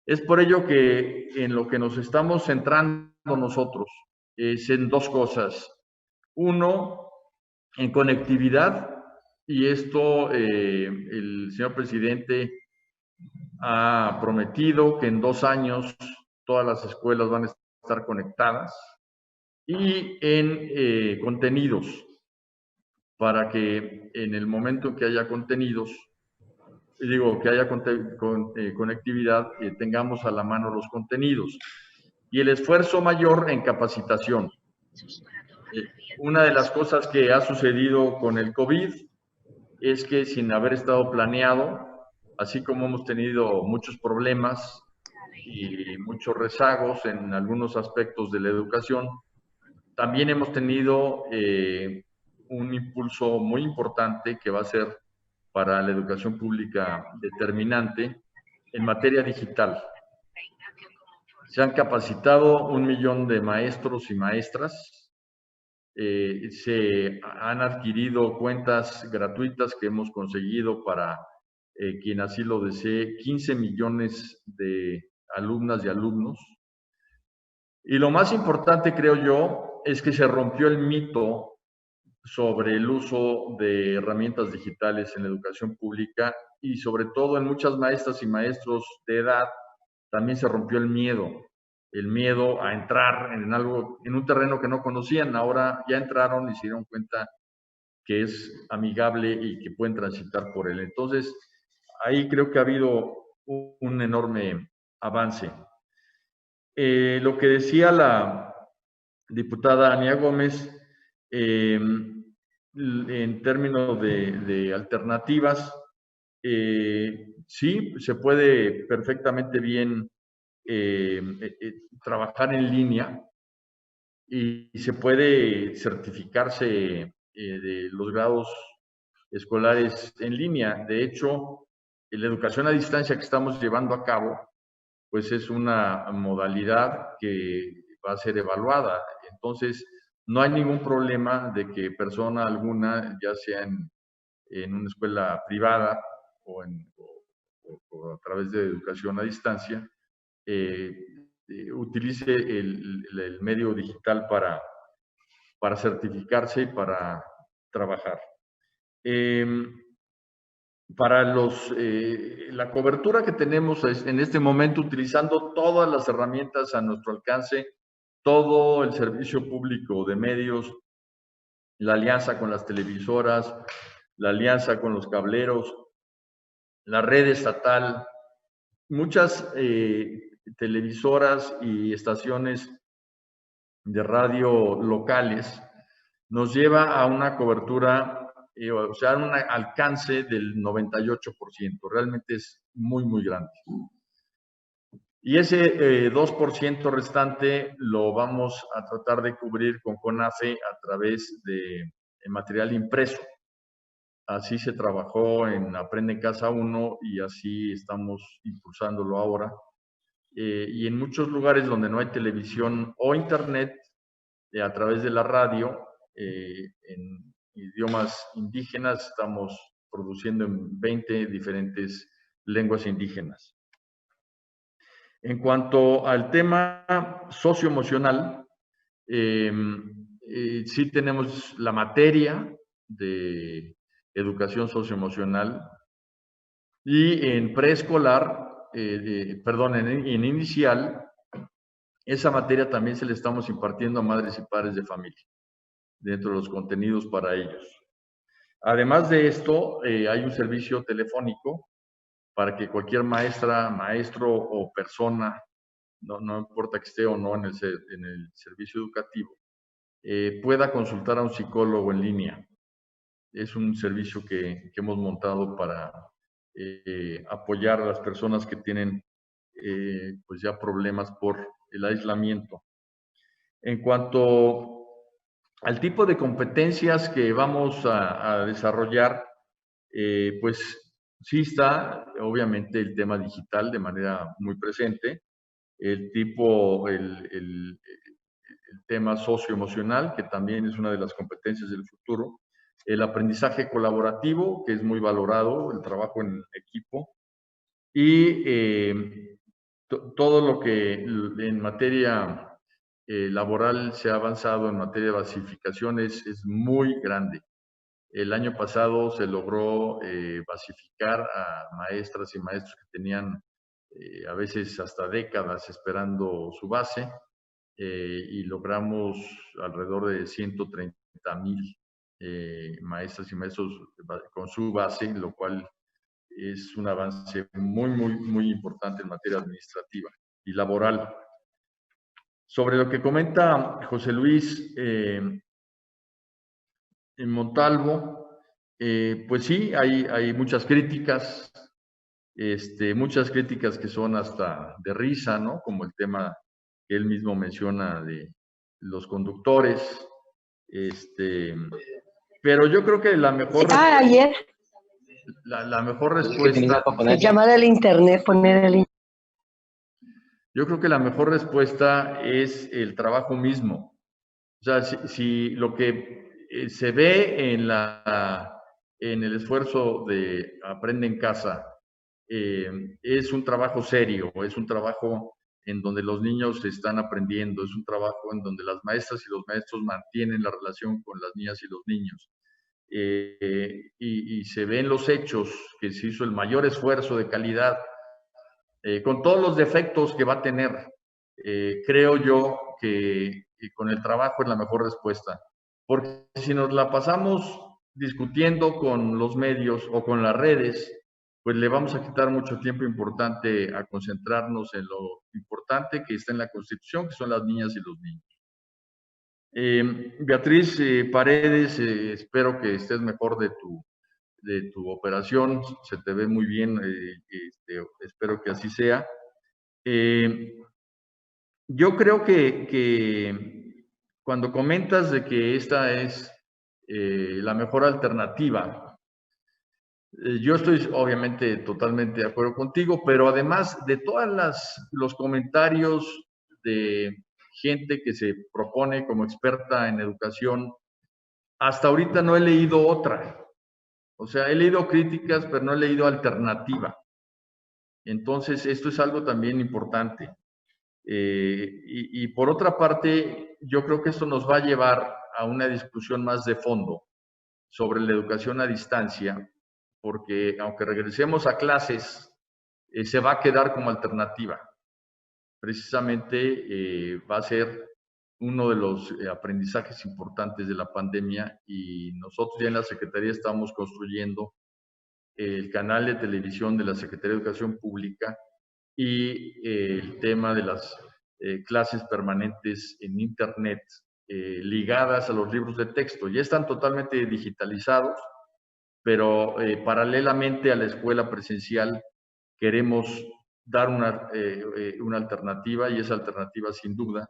Es por ello que en lo que nos estamos centrando nosotros es en dos cosas. Uno, en conectividad, y esto el señor presidente ha prometido que en 2 años todas las escuelas van a estar conectadas, y en contenidos, para que en el momento que haya contenidos, que haya conectividad, tengamos a la mano los contenidos. Y el esfuerzo mayor en capacitación. Una de las cosas que ha sucedido con el COVID es que sin haber estado planeado, así como hemos tenido muchos problemas y muchos rezagos en algunos aspectos de la educación, también hemos tenido un impulso muy importante que va a ser para la educación pública determinante en materia digital. Se han capacitado 1 millón de maestros y maestras. Se han adquirido cuentas gratuitas que hemos conseguido para quien así lo desee, 15 millones de alumnas y alumnos. Y lo más importante, creo yo, es que se rompió el mito sobre el uso de herramientas digitales en la educación pública, y sobre todo en muchas maestras y maestros de edad también se rompió el miedo a entrar en un terreno que no conocían. Ahora ya entraron y se dieron cuenta que es amigable y que pueden transitar por él. Entonces, ahí creo que ha habido un enorme avance. Lo que decía la diputada Ania Gómez, en términos de alternativas, sí, se puede perfectamente bien trabajar en línea, y se puede certificarse de los grados escolares en línea. De hecho, la educación a distancia que estamos llevando a cabo, pues es una modalidad que va a ser evaluada. Entonces, no hay ningún problema de que persona alguna, ya sea en una escuela privada o a través de educación a distancia, utilice el medio digital para certificarse y para trabajar. Para la cobertura que tenemos en este momento, utilizando todas las herramientas a nuestro alcance, todo el servicio público de medios, la alianza con las televisoras, la alianza con los cableros, la red estatal, muchas televisoras y estaciones de radio locales, nos lleva a una cobertura, o sea, un alcance del 98%. Realmente es muy, muy grande. Y ese 2% restante lo vamos a tratar de cubrir con CONAFE a través de material impreso. Así se trabajó en Aprende en Casa 1 y así estamos impulsándolo ahora. Y en muchos lugares donde no hay televisión o internet, a través de la radio, en idiomas indígenas, estamos produciendo en 20 diferentes lenguas indígenas. En cuanto al tema socioemocional, sí tenemos la materia de educación socioemocional, y en preescolar, en inicial, esa materia también se le estamos impartiendo a madres y padres de familia, dentro de los contenidos para ellos. Además de esto, hay un servicio telefónico para que cualquier maestra, maestro o persona, no importa que esté o no en el servicio educativo, pueda consultar a un psicólogo en línea. Es un servicio que hemos montado para apoyar a las personas que tienen pues ya problemas por el aislamiento. En cuanto al tipo de competencias que vamos a desarrollar, pues sí está obviamente el tema digital de manera muy presente, el tema socioemocional, que también es una de las competencias del futuro, el aprendizaje colaborativo, que es muy valorado, el trabajo en equipo, y todo lo que en materia laboral se ha avanzado en materia de basificación es muy grande. El año pasado se logró basificar a maestras y maestros que tenían a veces hasta décadas esperando su base, y logramos alrededor de 130,000 maestras y maestros con su base, lo cual es un avance muy importante en materia administrativa y laboral. Sobre lo que comenta José Luis en Montalvo, pues sí, hay muchas críticas, muchas críticas que son hasta de risa, ¿no? Como el tema que él mismo menciona de los conductores, pero yo creo que la mejor ayer. La mejor respuesta... Llamar al internet, poner el internet. Yo creo que la mejor respuesta es el trabajo mismo. O sea, si lo que se ve en el esfuerzo de Aprende en Casa es un trabajo serio, es un trabajo en donde los niños están aprendiendo, es un trabajo en donde las maestras y los maestros mantienen la relación con las niñas y los niños. Y se ven los hechos que se hizo el mayor esfuerzo de calidad, con todos los defectos que va a tener. Creo yo que con el trabajo es la mejor respuesta, porque si nos la pasamos discutiendo con los medios o con las redes, pues le vamos a quitar mucho tiempo importante a concentrarnos en lo importante que está en la Constitución, que son las niñas y los niños. Beatriz Paredes, espero que estés mejor de tu operación, se te ve muy bien, espero que así sea. Yo creo que cuando comentas de que esta es la mejor alternativa, yo estoy obviamente totalmente de acuerdo contigo, pero además de todos los comentarios de gente que se propone como experta en educación, hasta ahorita no he leído otra. O sea, he leído críticas, pero no he leído alternativa. Entonces, esto es algo también importante. Y por otra parte, yo creo que esto nos va a llevar a una discusión más de fondo sobre la educación a distancia, porque aunque regresemos a clases, se va a quedar como alternativa. Precisamente va a ser uno de los aprendizajes importantes de la pandemia, y nosotros ya en la Secretaría estamos construyendo el canal de televisión de la Secretaría de Educación Pública y el tema de las clases permanentes en Internet ligadas a los libros de texto. Ya están totalmente digitalizados, pero paralelamente a la escuela presencial queremos dar una alternativa, y esa alternativa sin duda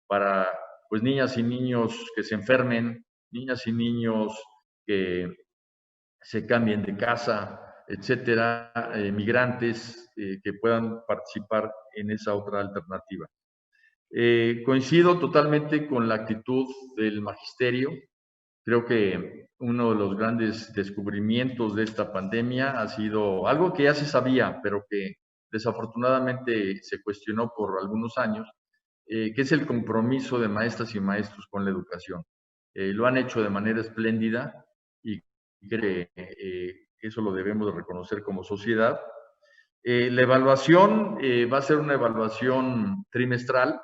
para pues niñas y niños que se enfermen, niñas y niños que se cambien de casa, etcétera, migrantes que puedan participar en esa otra alternativa. Coincido totalmente con la actitud del magisterio. Creo que uno de los grandes descubrimientos de esta pandemia ha sido algo que ya se sabía, pero que desafortunadamente se cuestionó por algunos años, que es el compromiso de maestras y maestros con la educación. Lo han hecho de manera espléndida, y creo que eso lo debemos de reconocer como sociedad. La evaluación va a ser una evaluación trimestral,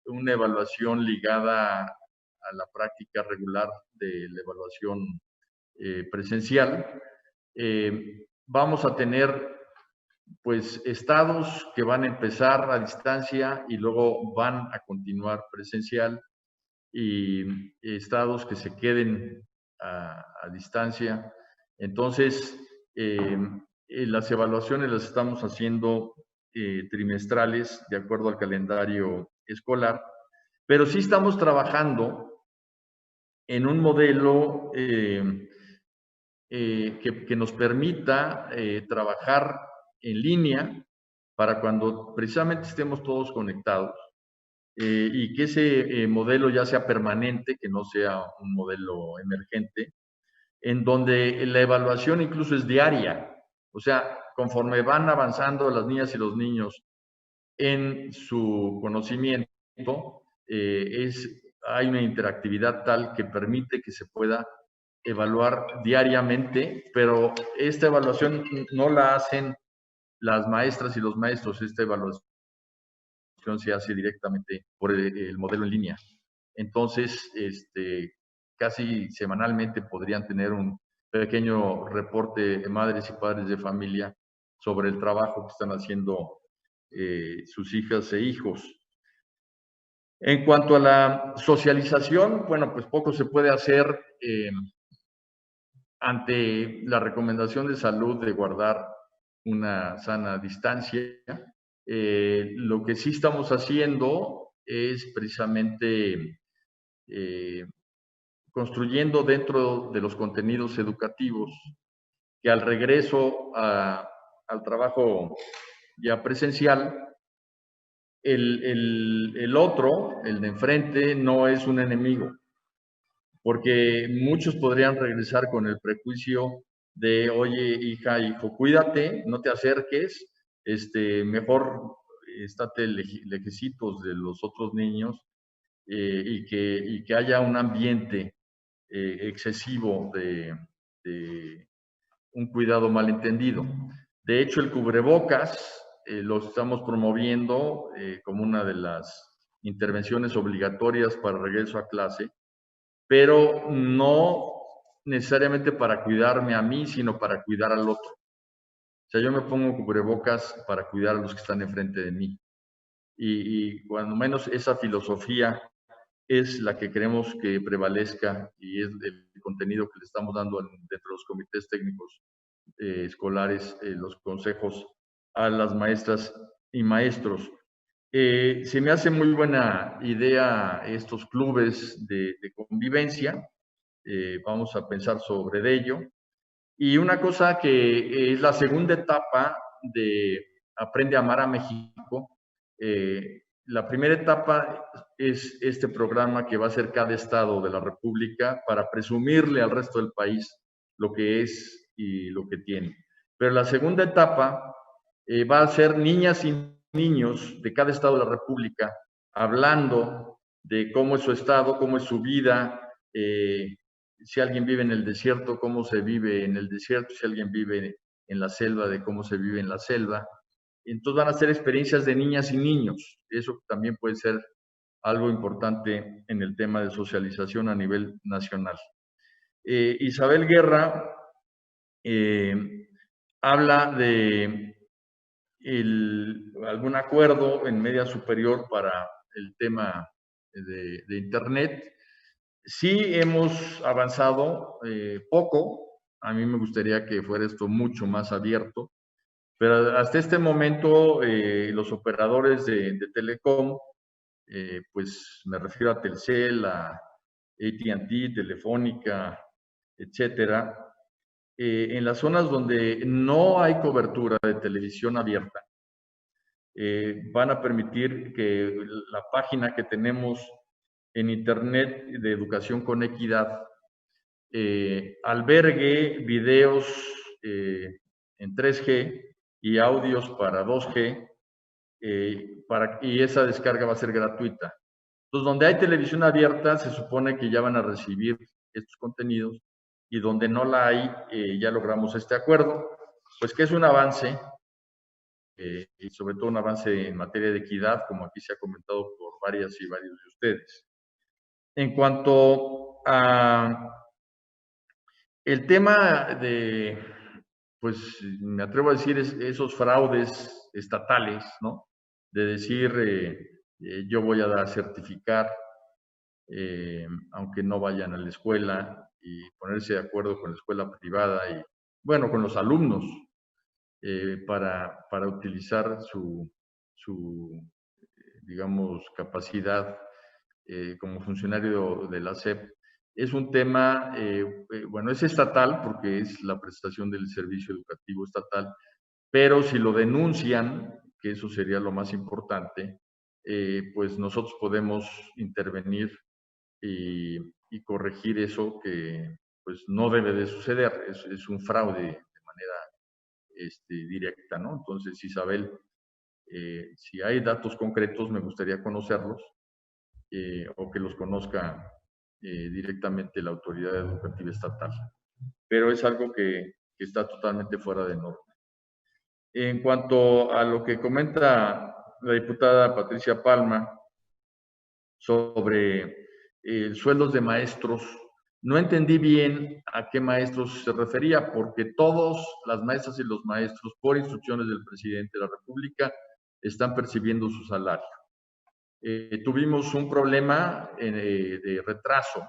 una evaluación ligada a la práctica regular de la evaluación presencial. Vamos a tener pues estados que van a empezar a distancia y luego van a continuar presencial, y estados que se queden a distancia. Entonces, las evaluaciones las estamos haciendo trimestrales de acuerdo al calendario escolar, pero sí estamos trabajando en un modelo que nos permita trabajar en línea para cuando precisamente estemos todos conectados y que ese modelo ya sea permanente, que no sea un modelo emergente, en donde la evaluación incluso es diaria. O sea, conforme van avanzando las niñas y los niños en su conocimiento, hay una interactividad tal que permite que se pueda evaluar diariamente, pero esta evaluación no la hacen las maestras y los maestros, esta evaluación se hace directamente por el modelo en línea. Entonces, casi semanalmente podrían tener un pequeño reporte de madres y padres de familia sobre el trabajo que están haciendo sus hijas e hijos. En cuanto a la socialización, bueno, pues poco se puede hacer ante la recomendación de salud de guardar una sana distancia. Lo que sí estamos haciendo es precisamente construyendo dentro de los contenidos educativos que al regreso al trabajo ya presencial, el otro, el de enfrente, no es un enemigo, porque muchos podrían regresar con el prejuicio de, oye, hija, hijo, cuídate, no te acerques, mejor estate lejecitos de los otros niños y que haya un ambiente excesivo de un cuidado malentendido. De hecho, el cubrebocas lo estamos promoviendo como una de las intervenciones obligatorias para regreso a clase, pero no necesariamente para cuidarme a mí, sino para cuidar al otro. O sea, yo me pongo cubrebocas para cuidar a los que están enfrente de mí. Y cuando menos esa filosofía es la que queremos que prevalezca y es el contenido que le estamos dando dentro de los comités técnicos escolares, los consejos a las maestras y maestros. Se me hace muy buena idea estos clubes de convivencia. Vamos a pensar sobre ello. Y una cosa que es la segunda etapa de Aprende a Amar a México. La primera etapa es este programa que va a hacer cada estado de la República para presumirle al resto del país lo que es y lo que tiene. Pero la segunda etapa va a ser niñas y niños de cada estado de la República hablando de cómo es su estado, cómo es su vida, si alguien vive en el desierto, cómo se vive en el desierto, si alguien vive en la selva, de cómo se vive en la selva. Entonces van a ser experiencias de niñas y niños. Eso también puede ser algo importante en el tema de socialización a nivel nacional. Isabel Guerra habla de algún acuerdo en media superior para el tema de Internet. Sí hemos avanzado poco. A mí me gustaría que fuera esto mucho más abierto. Pero hasta este momento, los operadores de Telecom, pues me refiero a Telcel, a AT&T, Telefónica, etcétera, en las zonas donde no hay cobertura de televisión abierta, van a permitir que la página que tenemos en Internet de Educación con Equidad albergue videos en 3G y audios para 2G, y esa descarga va a ser gratuita. Entonces, donde hay televisión abierta, se supone que ya van a recibir estos contenidos, y donde no la hay, ya logramos este acuerdo, pues que es un avance, y sobre todo un avance en materia de equidad, como aquí se ha comentado por varias y varios de ustedes. En cuanto a el tema de, pues me atrevo a decir, esos fraudes estatales, ¿no? De decir, yo voy a certificar, aunque no vayan a la escuela, y ponerse de acuerdo con la escuela privada y, bueno, con los alumnos, para utilizar su digamos, capacidad como funcionario de la SEP es un tema, bueno, es estatal porque es la prestación del servicio educativo estatal, pero si lo denuncian, que eso sería lo más importante, pues nosotros podemos intervenir y corregir eso que pues no debe de suceder, es un fraude de manera directa, ¿no? Entonces, Isabel, si hay datos concretos, me gustaría conocerlos o que los conozca directamente la autoridad educativa estatal. Pero es algo que está totalmente fuera de norma. En cuanto a lo que comenta la diputada Patricia Palma sobre sueldos de maestros, no entendí bien a qué maestros se refería, porque todas las maestras y los maestros, por instrucciones del presidente de la República, están percibiendo su salario. Tuvimos un problema de retraso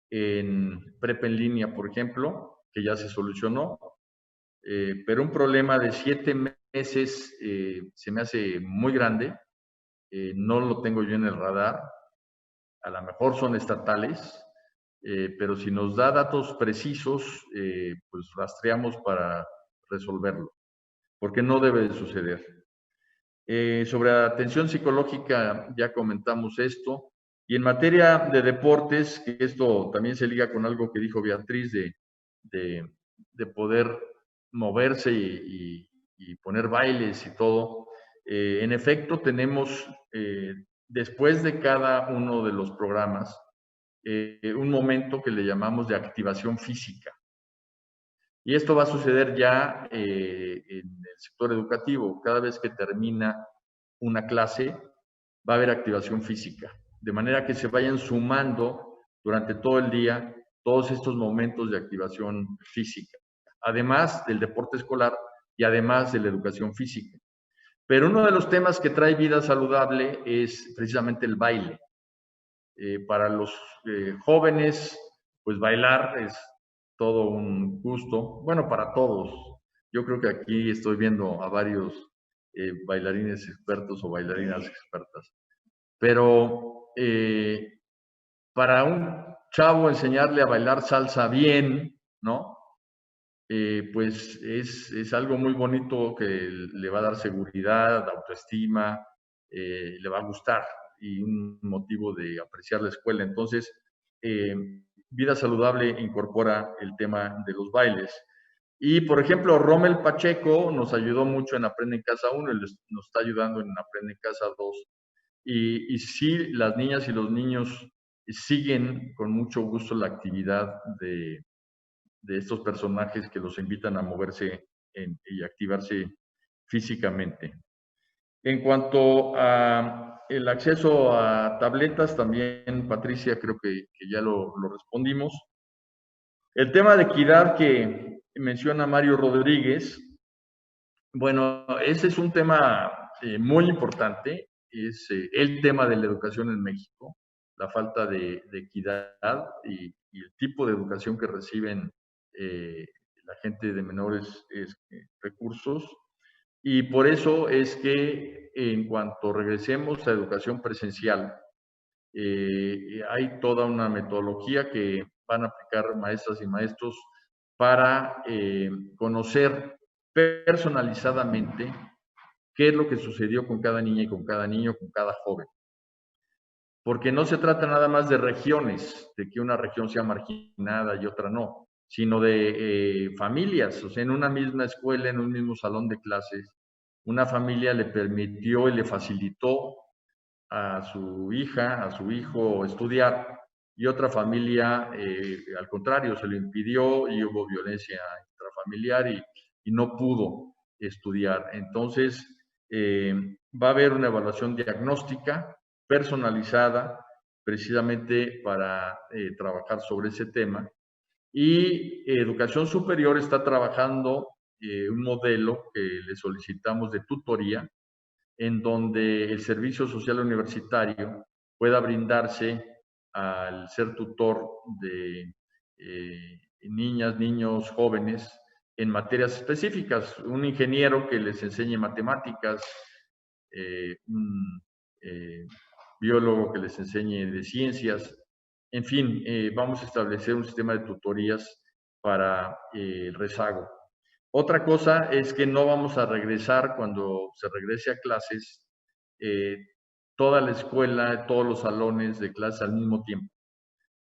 en prepa en línea, por ejemplo, que ya se solucionó, pero un problema de 7 meses se me hace muy grande, no lo tengo yo en el radar, a lo mejor son estatales, pero si nos da datos precisos, pues rastreamos para resolverlo, porque no debe de suceder. Sobre atención psicológica ya comentamos esto, y en materia de deportes, que esto también se liga con algo que dijo Beatriz de poder moverse y poner bailes y todo. En efecto, tenemos después de cada uno de los programas un momento que le llamamos de activación física. Y esto va a suceder ya en el sector educativo. Cada vez que termina una clase, va a haber activación física. De manera que se vayan sumando durante todo el día todos estos momentos de activación física. Además del deporte escolar y además de la educación física. Pero uno de los temas que trae vida saludable es precisamente el baile. Para los jóvenes, pues bailar es todo un gusto. Bueno, para todos. Yo creo que aquí estoy viendo a varios bailarines expertos o bailarinas expertas. Pero para un chavo enseñarle a bailar salsa bien, ¿no? Pues es algo muy bonito que le va a dar seguridad, autoestima, le va a gustar y un motivo de apreciar la escuela. Entonces, Vida Saludable incorpora el tema de los bailes. Y, por ejemplo, Rommel Pacheco nos ayudó mucho en Aprende en Casa 1 y nos está ayudando en Aprende en Casa 2. Y sí, las niñas y los niños siguen con mucho gusto la actividad de estos personajes que los invitan a moverse y activarse físicamente. En cuanto a el acceso a tabletas, también, Patricia, creo que ya lo respondimos. El tema de equidad que menciona Mario Rodríguez, bueno, ese es un tema muy importante, es el tema de la educación en México, la falta de equidad y el tipo de educación que reciben la gente de menores recursos. Y por eso es que en cuanto regresemos a educación presencial, hay toda una metodología que van a aplicar maestras y maestros para conocer personalizadamente qué es lo que sucedió con cada niña y con cada niño, con cada joven. Porque no se trata nada más de regiones, de que una región sea marginada y otra no, sino de familias. O sea, en una misma escuela, en un mismo salón de clases, una familia le permitió y le facilitó a su hija, a su hijo estudiar, y otra familia, al contrario, se lo impidió y hubo violencia intrafamiliar y no pudo estudiar. Entonces, va a haber una evaluación diagnóstica personalizada precisamente para trabajar sobre ese tema. Y Educación Superior está trabajando un modelo que le solicitamos de tutoría, en donde el servicio social universitario pueda brindarse al ser tutor de niñas, niños, jóvenes en materias específicas. Un ingeniero que les enseñe matemáticas, un biólogo que les enseñe de ciencias, En fin, vamos a establecer un sistema de tutorías para el rezago. Otra cosa es que no vamos a regresar cuando se regrese a clases, toda la escuela, todos los salones de clases al mismo tiempo.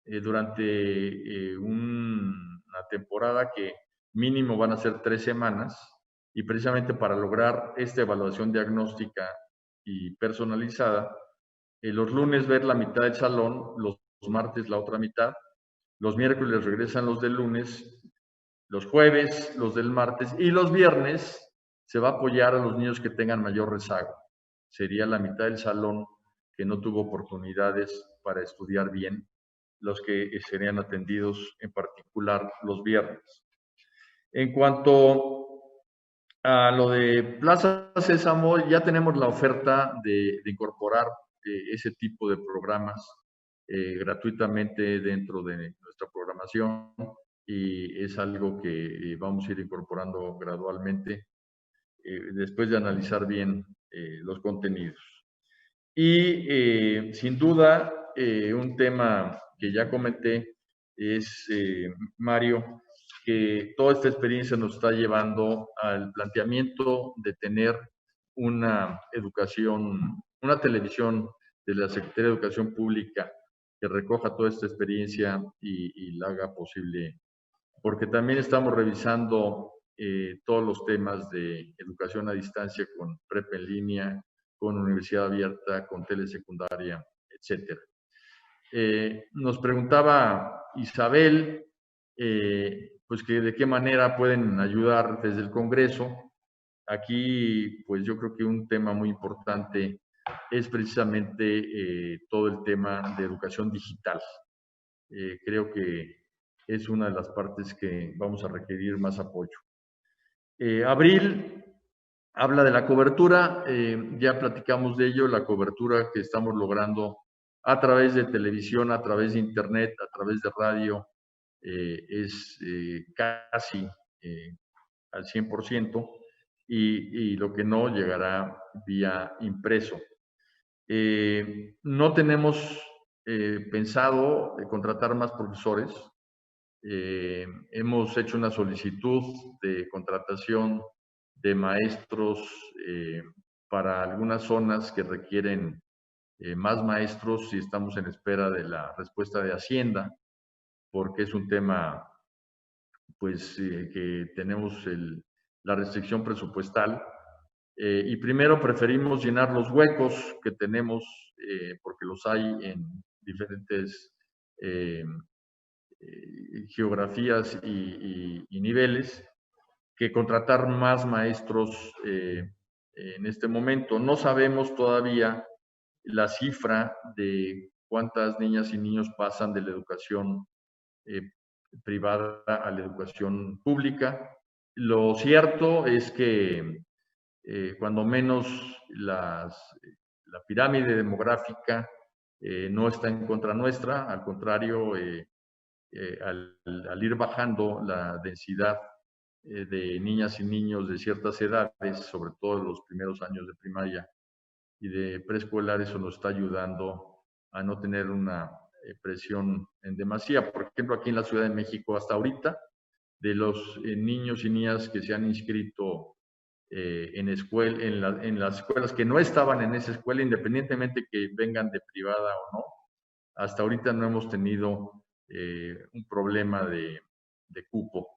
Durante una temporada que mínimo van a ser 3 semanas, y precisamente para lograr esta evaluación diagnóstica y personalizada, los lunes ver la mitad del salón, los martes la otra mitad, los miércoles regresan los del lunes, los jueves los del martes, y los viernes se va a apoyar a los niños que tengan mayor rezago. Sería la mitad del salón que no tuvo oportunidades para estudiar bien, los que serían atendidos en particular los viernes. En cuanto a lo de Plaza Sésamo, ya tenemos la oferta de incorporar ese tipo de programas gratuitamente dentro de nuestra programación, y es algo que vamos a ir incorporando gradualmente después de analizar bien los contenidos. Y sin duda, un tema que ya comenté es, Mario, que toda esta experiencia nos está llevando al planteamiento de tener una educación, una televisión de la Secretaría de Educación Pública que recoja toda esta experiencia y la haga posible, porque también estamos revisando todos los temas de educación a distancia con prepa en línea, con universidad abierta, con telesecundaria, etc. Nos preguntaba Isabel, pues que de qué manera pueden ayudar desde el Congreso. Aquí, pues yo creo que un tema muy importante es precisamente todo el tema de educación digital. Creo que es una de las partes que vamos a requerir más apoyo. Abril habla de la cobertura, ya platicamos de ello, la cobertura que estamos logrando a través de televisión, a través de internet, a través de radio, es casi al 100%, y lo que no llegará vía impreso. No tenemos pensado contratar más profesores. Hemos hecho una solicitud de contratación de maestros para algunas zonas que requieren más maestros, y estamos en espera de la respuesta de Hacienda, porque es un tema pues que tenemos la restricción presupuestal, y primero preferimos llenar los huecos que tenemos, porque los hay en diferentes geografías y niveles, que contratar más maestros en este momento. No sabemos todavía la cifra de cuántas niñas y niños pasan de la educación privada a la educación pública. Lo cierto es que cuando menos la pirámide demográfica no está en contra nuestra, al contrario, al ir bajando la densidad de niñas y niños de ciertas edades, sobre todo en los primeros años de primaria y de preescolar, eso nos está ayudando a no tener una presión en demasía. Por ejemplo, aquí en la Ciudad de México, hasta ahorita, de los niños y niñas que se han inscrito en las escuelas que no estaban en esa escuela, independientemente que vengan de privada o no, hasta ahorita no hemos tenido un problema de cupo.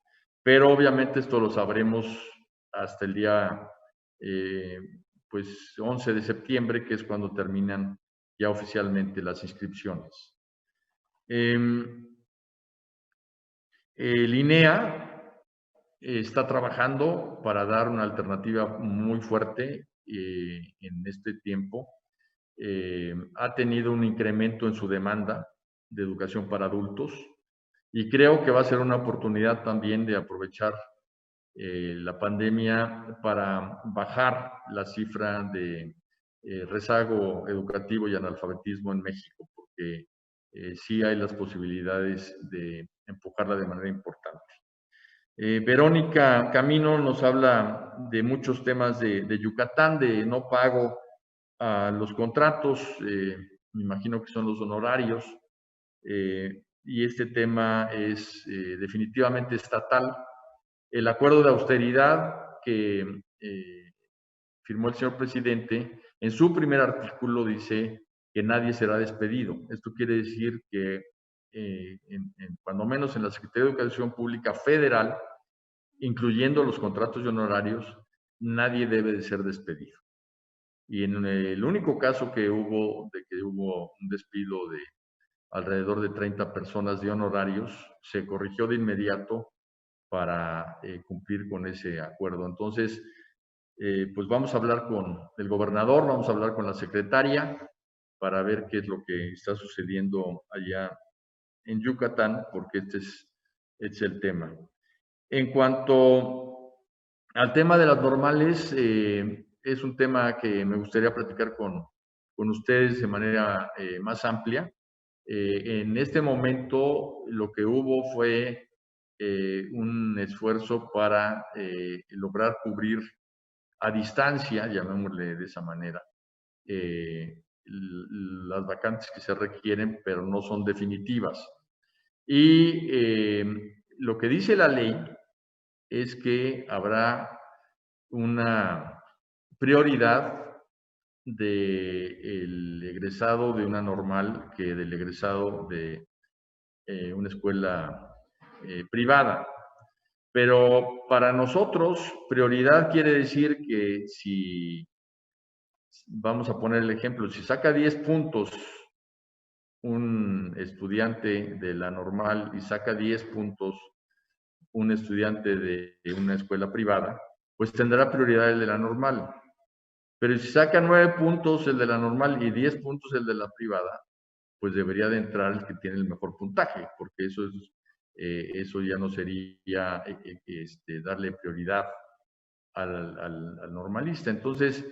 Pero obviamente esto lo sabremos hasta el día pues 11 de septiembre, que es cuando terminan ya oficialmente las inscripciones. El INEA está trabajando para dar una alternativa muy fuerte en este tiempo. Ha tenido un incremento en su demanda de educación para adultos, y creo que va a ser una oportunidad también de aprovechar la pandemia para bajar la cifra de rezago educativo y analfabetismo en México, porque sí hay las posibilidades de empujarla de manera importante. Verónica Camino nos habla de muchos temas de Yucatán, de no pago a los contratos, me imagino que son los honorarios, y este tema es definitivamente estatal. El acuerdo de austeridad que firmó el señor presidente, en su primer artículo dice que nadie será despedido. Esto quiere decir que, cuando menos en la Secretaría de Educación Pública Federal, incluyendo los contratos y honorarios, nadie debe de ser despedido. Y en el único caso que hubo un despido de alrededor de 30 personas de honorarios, se corrigió de inmediato para cumplir con ese acuerdo. Entonces, pues vamos a hablar con el gobernador, vamos a hablar con la secretaria para ver qué es lo que está sucediendo allá en Yucatán, porque este es el tema. En cuanto al tema de las normales, es un tema que me gustaría platicar con ustedes de manera más amplia. En este momento lo que hubo fue un esfuerzo para lograr cubrir a distancia, llamémosle de esa manera, las vacantes que se requieren, pero no son definitivas. Y lo que dice la ley es que habrá una prioridad del egresado de una normal que del egresado de una escuela privada. Pero para nosotros, prioridad quiere decir que si, vamos a poner el ejemplo, si saca 10 puntos un estudiante de la normal y saca 10 puntos un estudiante de una escuela privada, pues tendrá prioridad el de la normal. Pero si saca 9 puntos el de la normal y 10 puntos el de la privada, pues debería de entrar el que tiene el mejor puntaje, porque eso ya no sería darle prioridad al normalista. Entonces,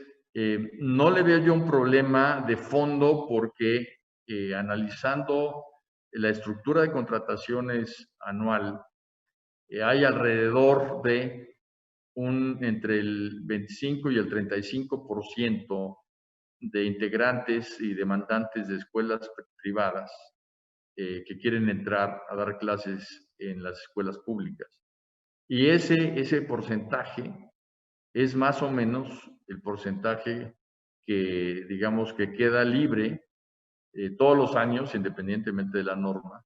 no le veo yo un problema de fondo porque analizando la estructura de contrataciones anual, hay alrededor de entre el 25 y el 35% de integrantes y demandantes de escuelas privadas que quieren entrar a dar clases en las escuelas públicas. Y ese porcentaje es más o menos el porcentaje que, digamos, que queda libre todos los años, independientemente de la norma,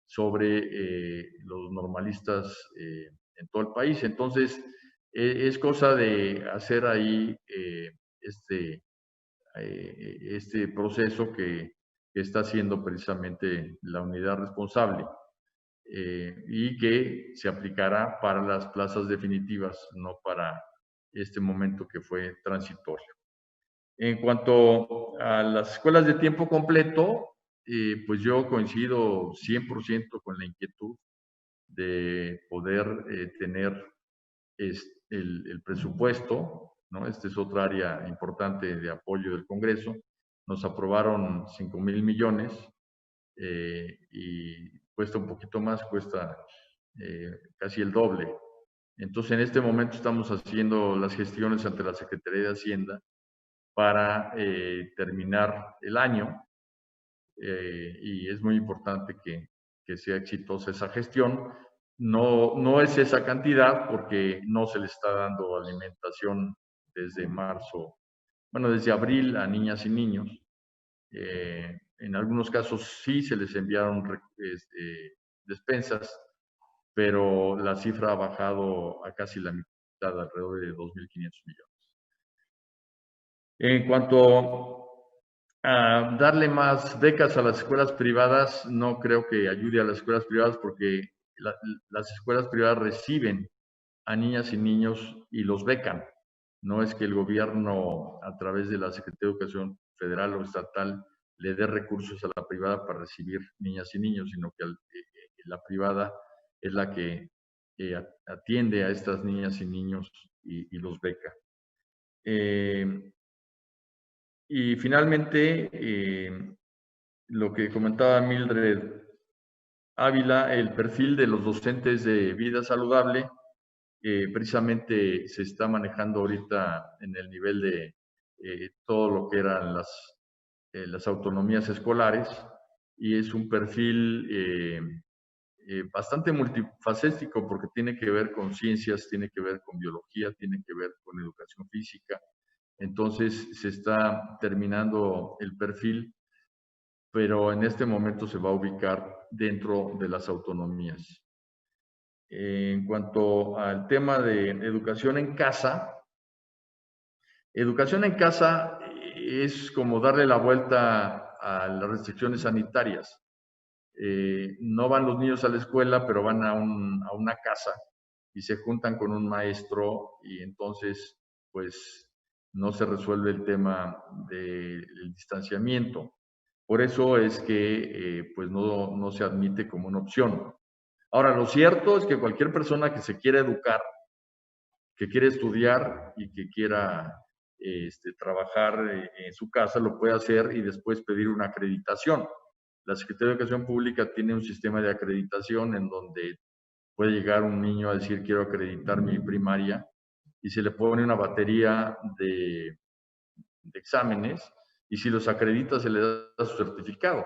sobre los normalistas en todo el país. Entonces, es cosa de hacer ahí este proceso que está haciendo precisamente la unidad responsable y que se aplicará para las plazas definitivas, no para este momento que fue transitorio. En cuanto a las escuelas de tiempo completo, pues yo coincido 100% con la inquietud de poder tener el presupuesto, ¿no? Esta es otra área importante de apoyo del Congreso. Nos aprobaron 5,000 millones y cuesta un poquito más, cuesta casi el doble. Entonces, en este momento estamos haciendo las gestiones ante la Secretaría de Hacienda para terminar el año y es muy importante que sea exitosa esa gestión. No es esa cantidad porque no se le está dando alimentación desde marzo, bueno, desde abril a niñas y niños. En algunos casos sí se les enviaron despensas, pero la cifra ha bajado a casi la mitad, alrededor de 2.500 millones. En cuanto a darle más becas a las escuelas privadas, no creo que ayude a las escuelas privadas porque las escuelas privadas reciben a niñas y niños y los becan. No es que el gobierno, a través de la Secretaría de Educación Federal o estatal, le dé recursos a la privada para recibir niñas y niños, sino que la privada es la que atiende a estas niñas y niños y los beca. Y finalmente, lo que comentaba Mildred Ávila, el perfil de los docentes de vida saludable, precisamente se está manejando ahorita en el nivel de todo lo que eran las autonomías escolares, y es un perfil bastante multifacético porque tiene que ver con ciencias, tiene que ver con biología, tiene que ver con educación física. Entonces se está terminando el perfil, pero en este momento se va a ubicar dentro de las autonomías. En cuanto al tema de educación en casa es como darle la vuelta a las restricciones sanitarias. No van los niños a la escuela, pero van a una casa y se juntan con un maestro y entonces pues no se resuelve el tema del distanciamiento. Por eso es que pues no se admite como una opción. Ahora, lo cierto es que cualquier persona que se quiera educar, que quiera estudiar y que quiera trabajar en su casa, lo puede hacer y después pedir una acreditación. La Secretaría de Educación Pública tiene un sistema de acreditación en donde puede llegar un niño a decir quiero acreditar mi primaria y se le pone una batería de exámenes y si los acredita se le da su certificado.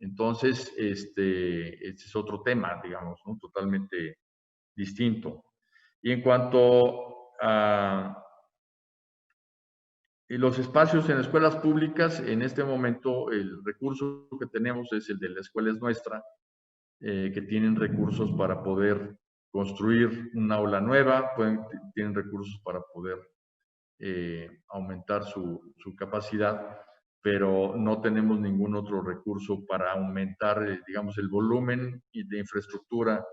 Entonces, este es otro tema, digamos, ¿no? Totalmente distinto. Y en cuanto a los espacios en escuelas públicas, en este momento el recurso que tenemos es el de La Escuela es Nuestra, que tienen recursos para poder construir una aula nueva, tienen recursos para poder aumentar su capacidad, pero no tenemos ningún otro recurso para aumentar, digamos, el volumen de infraestructura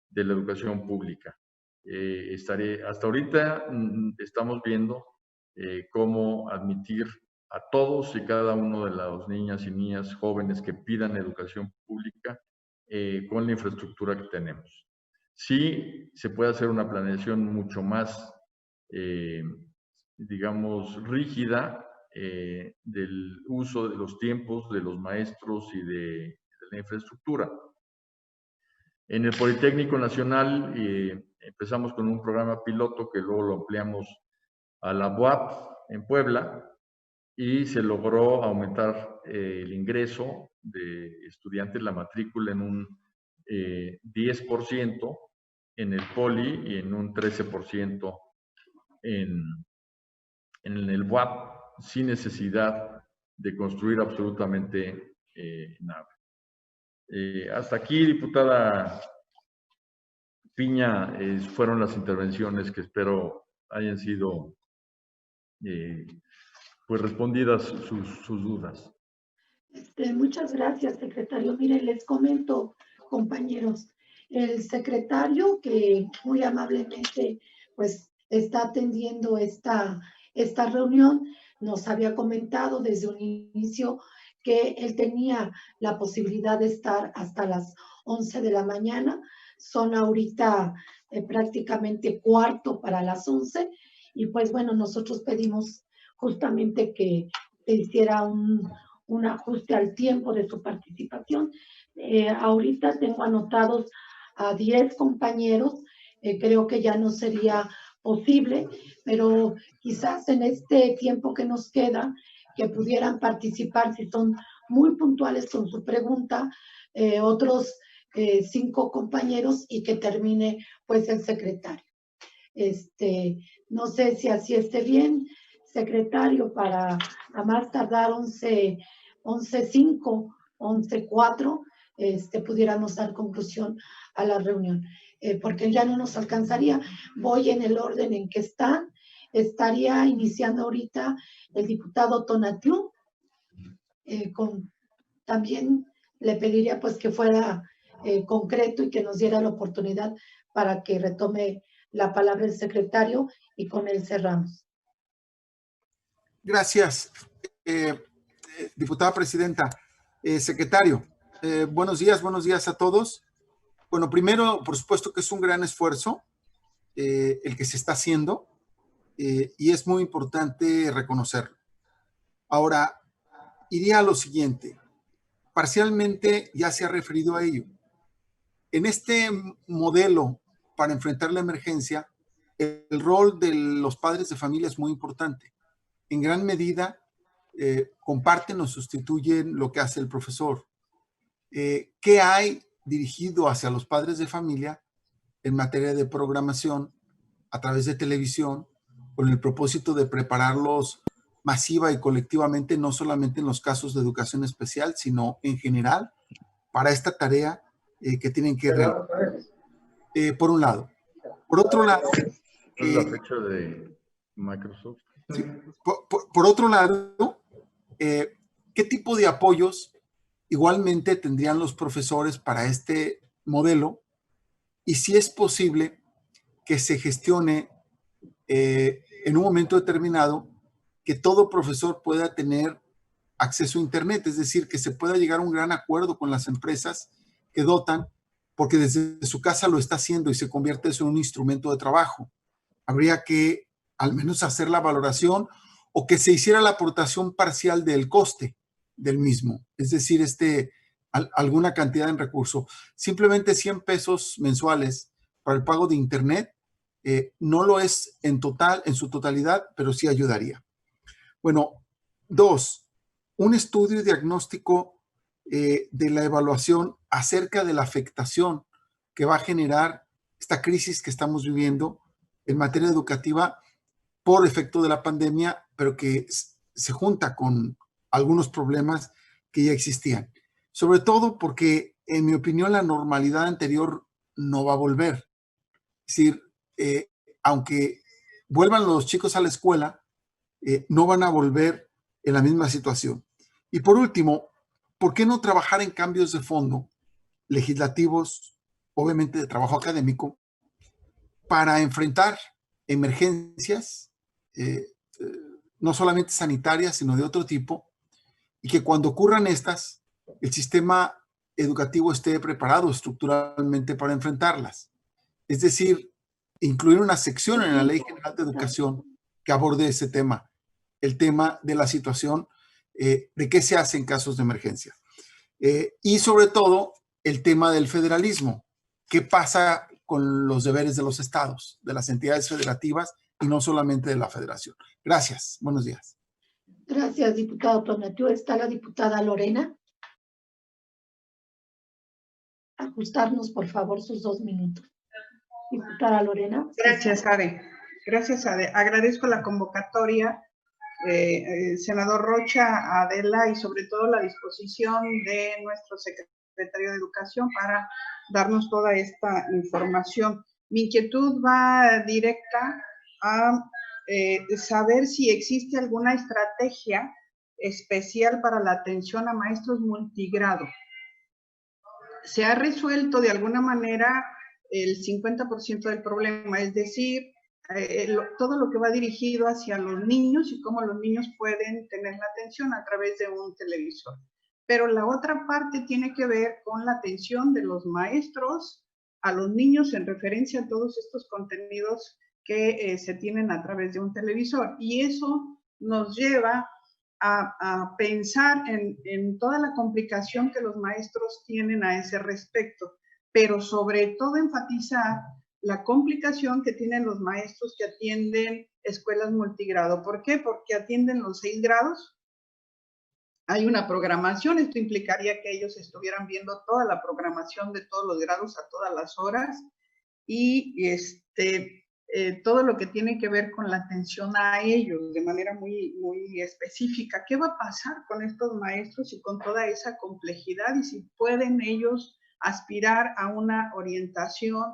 de la educación pública. Hasta ahorita estamos viendo cómo admitir a todos y cada uno de las niñas y niñas jóvenes que pidan educación pública con la infraestructura que tenemos. Sí se puede hacer una planeación mucho más, digamos, rígida del uso de los tiempos de los maestros y de la infraestructura. En el Politécnico Nacional empezamos con un programa piloto que luego lo ampliamos a la UAP en Puebla y se logró aumentar el ingreso de estudiantes, la matrícula en un 10% en el Poli y en un 13% en el UAP, sin necesidad de construir absolutamente nada. Hasta aquí, diputada Piña, fueron las intervenciones que espero hayan sido pues respondidas sus dudas. Muchas gracias, secretario. Miren, les comento, compañeros, el secretario que muy amablemente pues está atendiendo esta reunión, nos había comentado desde un inicio que él tenía la posibilidad de estar hasta las 11 de la mañana. Son ahorita prácticamente cuarto para las 11 y pues bueno, nosotros pedimos justamente que se hiciera un ajuste al tiempo de su participación. Ahorita tengo anotados a 10 compañeros, creo que ya no sería posible, pero quizás en este tiempo que nos queda, que pudieran participar si son muy puntuales con su pregunta, otros 5 compañeros y que termine pues el secretario. No sé si así esté bien, secretario, para a más tardar 11:05, 11:04, pudiéramos dar conclusión a la reunión, porque ya no nos alcanzaría. Voy en el orden en que están. Estaría iniciando ahorita el diputado Tonatiuh. También le pediría pues que fuera concreto y que nos diera la oportunidad para que retome la palabra el secretario y con él cerramos. Gracias, diputada presidenta. Secretario, buenos días a todos. Bueno, primero, por supuesto que es un gran esfuerzo el que se está haciendo y es muy importante reconocerlo. Ahora, iría a lo siguiente. Parcialmente ya se ha referido a ello. En este modelo para enfrentar la emergencia, el rol de los padres de familia es muy importante. En gran medida comparten o sustituyen lo que hace el profesor. ¿qué hay dirigido hacia los padres de familia en materia de programación a través de televisión, con el propósito de prepararlos masiva y colectivamente, no solamente en los casos de educación especial, sino en general, para esta tarea que tienen que realizar? Por un lado. Por otro lado... Es la fecha de Microsoft. Sí, por otro lado, ¿qué tipo de apoyos igualmente tendrían los profesores para este modelo? Y si es posible que se gestione en un momento determinado que todo profesor pueda tener acceso a Internet, es decir, que se pueda llegar a un gran acuerdo con las empresas que dotan, porque desde su casa lo está haciendo y se convierte eso en un instrumento de trabajo. Habría que al menos hacer la valoración o que se hiciera la aportación parcial del coste del mismo, es decir, alguna cantidad en recurso. Simplemente 100 pesos mensuales para el pago de Internet no lo es en su totalidad, pero sí ayudaría. Bueno, 2, un estudio y diagnóstico de la evaluación acerca de la afectación que va a generar esta crisis que estamos viviendo en materia educativa por efecto de la pandemia, pero que se junta con algunos problemas que ya existían. Sobre todo porque, en mi opinión, la normalidad anterior no va a volver. Es decir, aunque vuelvan los chicos a la escuela, no van a volver en la misma situación. Y por último, ¿por qué no trabajar en cambios de fondo legislativos, obviamente de trabajo académico, para enfrentar emergencias, no solamente sanitarias, sino de otro tipo, y que cuando ocurran estas, el sistema educativo esté preparado estructuralmente para enfrentarlas? Es decir, incluir una sección en la Ley General de Educación que aborde ese tema, el tema de la situación, de qué se hace en casos de emergencia. Y sobre todo, el tema del federalismo. ¿Qué pasa con los deberes de los estados, de las entidades federativas y no solamente de la federación? Gracias. Buenos días. Gracias, diputado Tonatiuh. ¿Está la diputada Lorena? Ajustarnos, por favor, sus 2 minutos. Diputada Lorena. Gracias, Ade. Gracias, Ade. Agradezco la convocatoria, senador Rocha, Adela, y sobre todo la disposición de nuestro secretario de Educación para darnos toda esta información. Mi inquietud va directa a saber si existe alguna estrategia especial para la atención a maestros multigrado. ¿Se ha resuelto de alguna manera el 50% del problema? Es decir, todo lo que va dirigido hacia los niños y cómo los niños pueden tener la atención a través de un televisor. Pero la otra parte tiene que ver con la atención de los maestros a los niños en referencia a todos estos contenidos que se tienen a través de un televisor. Y eso nos lleva a pensar en toda la complicación que los maestros tienen a ese respecto, pero sobre todo enfatizar la complicación que tienen los maestros que atienden escuelas multigrado. ¿Por qué? Porque atienden los 6 grados. Hay una programación, esto implicaría que ellos estuvieran viendo toda la programación de todos los grados a todas las horas y todo lo que tiene que ver con la atención a ellos de manera muy, muy específica. ¿Qué va a pasar con estos maestros y con toda esa complejidad y si pueden ellos aspirar a una orientación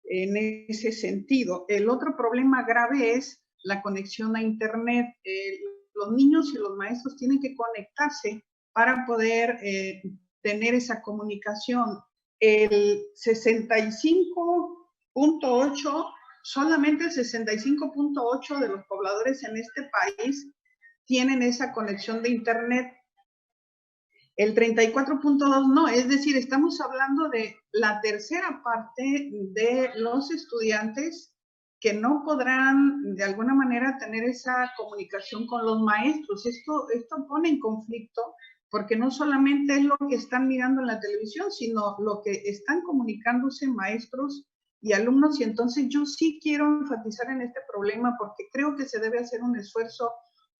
en ese sentido? El otro problema grave es la conexión a Internet. Los niños y los maestros tienen que conectarse para poder tener esa comunicación. El 65.8%, solamente el 65.8% de los pobladores en este país tienen esa conexión de Internet. El 34.2% no, es decir, estamos hablando de la tercera parte de los estudiantes que no podrán de alguna manera tener esa comunicación con los maestros. Esto pone en conflicto porque no solamente es lo que están mirando en la televisión, sino lo que están comunicándose maestros y alumnos. Y entonces yo sí quiero enfatizar en este problema porque creo que se debe hacer un esfuerzo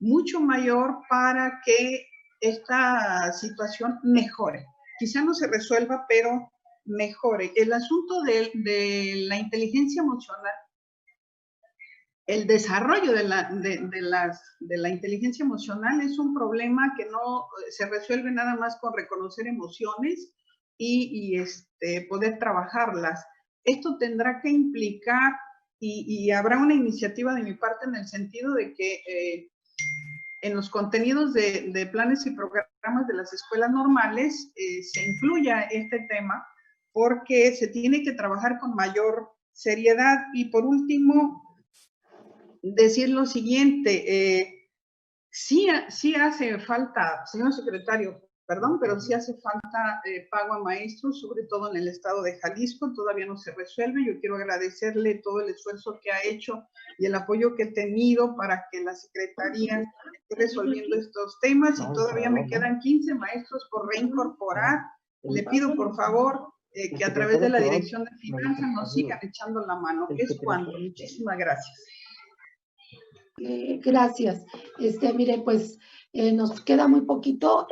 mucho mayor para que esta situación mejore. quizá no se resuelva, pero mejore. El asunto de la inteligencia emocional, el desarrollo de la inteligencia emocional es un problema que no se resuelve nada más con reconocer emociones y poder trabajarlas. Esto tendrá que implicar, y habrá una iniciativa de mi parte en el sentido de que en los contenidos de planes y programas de las escuelas normales se incluya este tema, porque se tiene que trabajar con mayor seriedad. Y por último, decir lo siguiente, sí hace falta, señor secretario, perdón, pero sí hace falta pago a maestros, sobre todo en el estado de Jalisco, todavía no se resuelve. Yo quiero agradecerle todo el esfuerzo que ha hecho y el apoyo que he tenido para que la Secretaría esté resolviendo estos temas, y todavía me quedan 15 maestros por reincorporar. Le pido, por favor, que a través de la Dirección de Finanzas nos sigan echando la mano. Es cuanto. Muchísimas gracias. Gracias. Mire, pues nos queda muy poquito.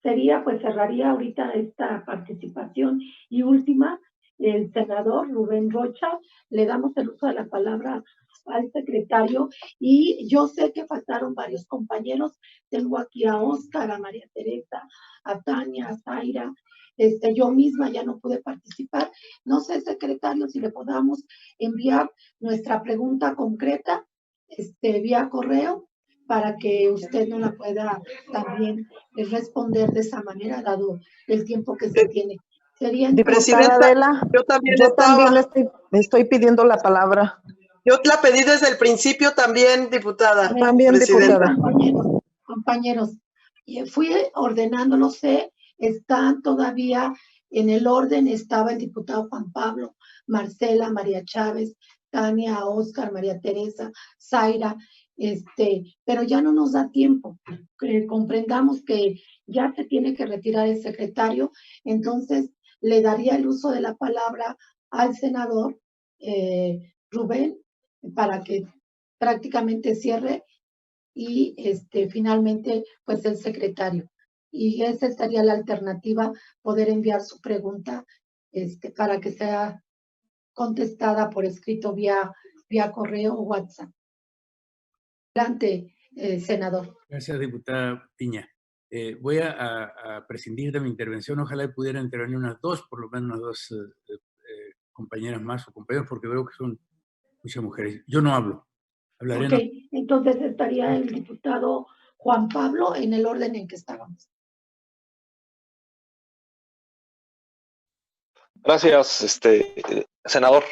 Cerraría ahorita esta participación y última, el senador Rubén Rocha. Le damos el uso de la palabra al secretario, y yo sé que faltaron varios compañeros. Tengo aquí a Óscar, a María Teresa, a Tania, a Zaira. Yo misma ya no pude participar. No sé, secretario, si le podamos enviar nuestra pregunta concreta vía correo, para que usted no la pueda también responder de esa manera, dado el tiempo que se tiene. Sería Presidenta Adela, yo también estoy pidiendo la palabra. Yo la pedí desde el principio también, diputada. También, diputada. Compañeros, fui ordenando, no sé, están todavía en el orden. Estaba el diputado Juan Pablo, Marcela, María Chávez, Tania, Óscar, María Teresa, Zaira, pero ya no nos da tiempo. Comprendamos que ya se tiene que retirar el secretario, entonces le daría el uso de la palabra al senador Rubén, para que prácticamente cierre, y finalmente pues el secretario. Y esa sería la alternativa, poder enviar su pregunta para que sea contestada por escrito vía correo o WhatsApp. Adelante, senador. Gracias, diputada Piña. Voy a prescindir de mi intervención. Ojalá pudiera intervenir unas dos, por lo menos unas dos compañeras más o compañeros, porque veo que son muchas mujeres. Yo no hablo. Hablaré. Ok, entonces estaría el diputado Juan Pablo en el orden en que estábamos. Gracias, senador.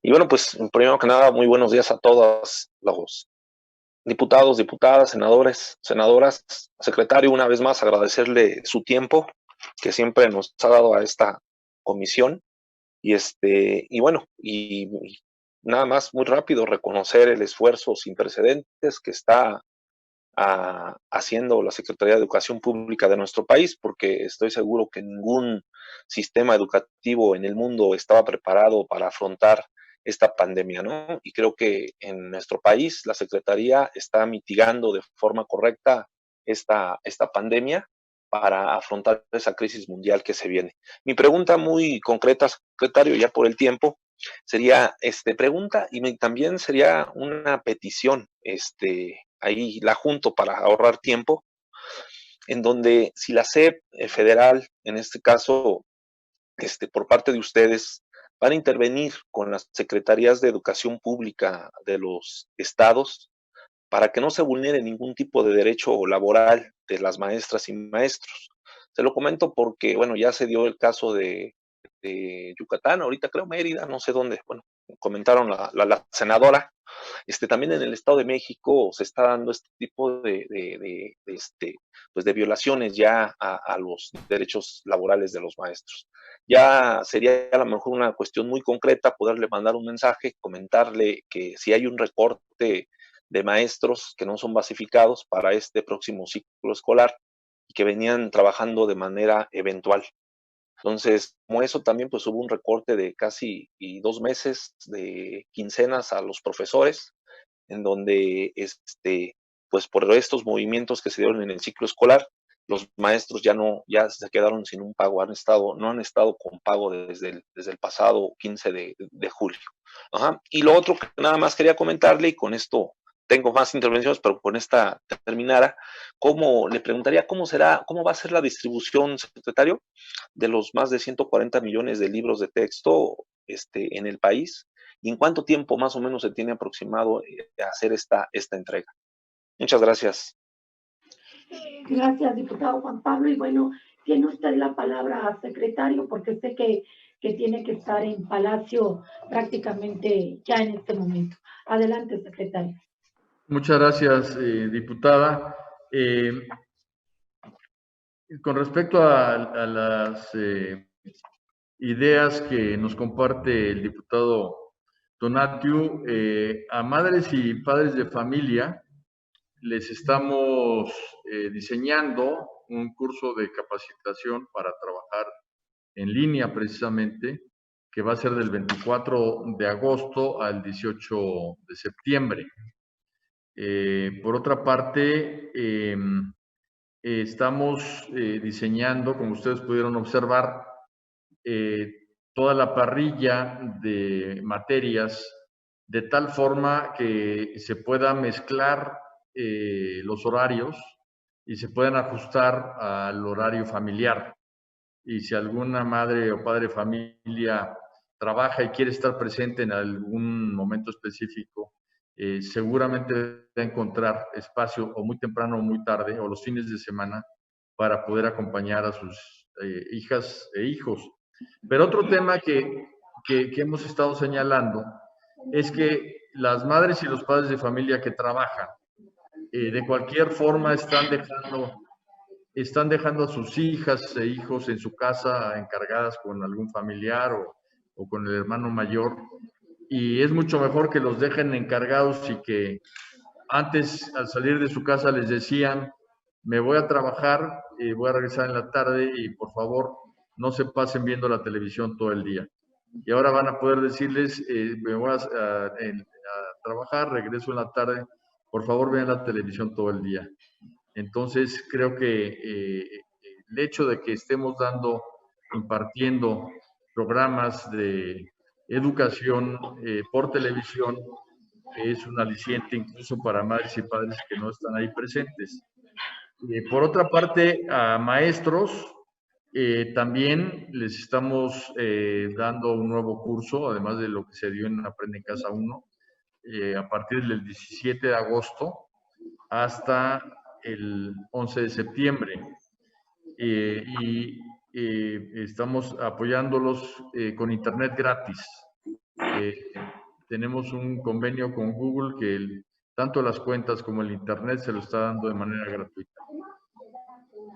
Y bueno, pues primero que nada, muy buenos días a todos los diputados, diputadas, senadores, senadoras. Secretario, una vez más agradecerle su tiempo que siempre nos ha dado a esta comisión. Y bueno, y nada más, muy rápido, reconocer el esfuerzo sin precedentes que está haciendo la Secretaría de Educación Pública de nuestro país, porque estoy seguro que ningún sistema educativo en el mundo estaba preparado para afrontar esta pandemia, ¿no? Y creo que en nuestro país la Secretaría está mitigando de forma correcta esta pandemia para afrontar esa crisis mundial que se viene. Mi pregunta muy concreta, secretario, ya por el tiempo, sería pregunta, y también sería una petición, ahí la junto para ahorrar tiempo, en donde si la SEP federal, en este caso, por parte de ustedes, van a intervenir con las secretarías de educación pública de los estados para que no se vulnere ningún tipo de derecho laboral de las maestras y maestros. Se lo comento porque, bueno, ya se dio el caso de Yucatán, ahorita creo Mérida, no sé dónde, bueno, comentaron la senadora. También en el Estado de México se está dando este tipo de violaciones ya a los derechos laborales de los maestros. Ya sería a lo mejor una cuestión muy concreta poderle mandar un mensaje, comentarle que si hay un recorte de maestros que no son basificados para este próximo ciclo escolar y que venían trabajando de manera eventual. Entonces, como eso también, pues hubo un recorte de casi 2 meses de quincenas a los profesores, en donde, pues por estos movimientos que se dieron en el ciclo escolar, los maestros ya se quedaron sin un pago, no han estado con pago desde el pasado 15 de julio. Ajá. Y lo otro que nada más quería comentarle, y con esto tengo más intervenciones, pero con esta terminara, le preguntaría cómo va a ser la distribución, secretario, de los más de 140 millones de libros de texto en el país, y en cuánto tiempo más o menos se tiene aproximado hacer esta entrega. Muchas gracias. Gracias, diputado Juan Pablo. Y bueno, tiene usted la palabra, secretario, porque sé que tiene que estar en Palacio prácticamente ya en este momento. Adelante, secretario. Muchas gracias, diputada. Con respecto a las ideas que nos comparte el diputado Tonatiuh, a madres y padres de familia les estamos diseñando un curso de capacitación para trabajar en línea precisamente, que va a ser del 24 de agosto al 18 de septiembre. Por otra parte, estamos diseñando, como ustedes pudieron observar, toda la parrilla de materias de tal forma que se pueda mezclar los horarios y se puedan ajustar al horario familiar. Y si alguna madre o padre de familia trabaja y quiere estar presente en algún momento específico, seguramente va a encontrar espacio o muy temprano o muy tarde o los fines de semana para poder acompañar a sus hijas e hijos. Pero otro tema que hemos estado señalando es que las madres y los padres de familia que trabajan de cualquier forma están dejando a sus hijas e hijos en su casa encargadas con algún familiar o con el hermano mayor, y es mucho mejor que los dejen encargados y que antes, al salir de su casa, les decían: me voy a trabajar, voy a regresar en la tarde y por favor no se pasen viendo la televisión todo el día. Y ahora van a poder decirles: me voy a trabajar, regreso en la tarde, por favor vean la televisión todo el día. Entonces creo que el hecho de que estemos impartiendo programas de educación por televisión es un aliciente incluso para madres y padres que no están ahí presentes. Por otra parte, a maestros también les estamos dando un nuevo curso, además de lo que se dio en Aprende en Casa 1, a partir del 17 de agosto hasta el 11 de septiembre. Y estamos apoyándolos con internet gratis. Tenemos un convenio con Google que tanto las cuentas como el internet se lo está dando de manera gratuita.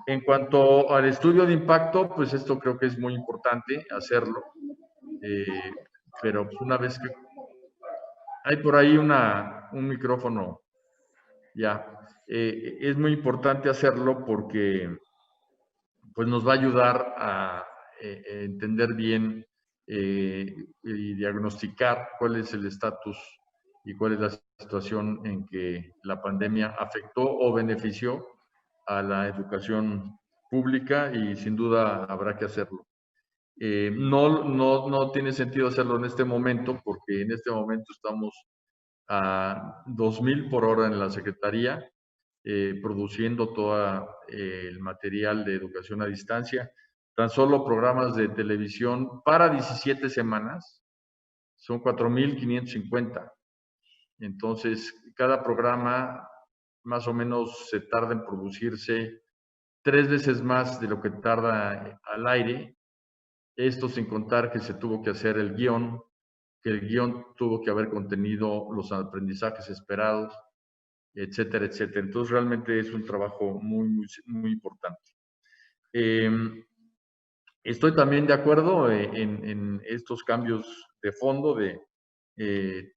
En cuanto al estudio de impacto, pues esto creo que es muy importante hacerlo, pero pues una vez que hay por ahí un micrófono, ya, es muy importante hacerlo porque pues nos va a ayudar a entender bien y diagnosticar cuál es el estatus y cuál es la situación en que la pandemia afectó o benefició a la educación pública, y sin duda habrá que hacerlo. No tiene sentido hacerlo en este momento, porque en este momento estamos a 2,000 por hora en la Secretaría, produciendo todo el material de educación a distancia. Tan solo programas de televisión para 17 semanas son 4,550. Entonces, cada programa más o menos se tarda en producirse 3 veces más de lo que tarda al aire. Esto sin contar que se tuvo que hacer el guión, que el guión tuvo que haber contenido los aprendizajes esperados, etcétera, etcétera. Entonces, realmente es un trabajo muy, muy, muy importante. Estoy también de acuerdo en estos cambios de fondo, de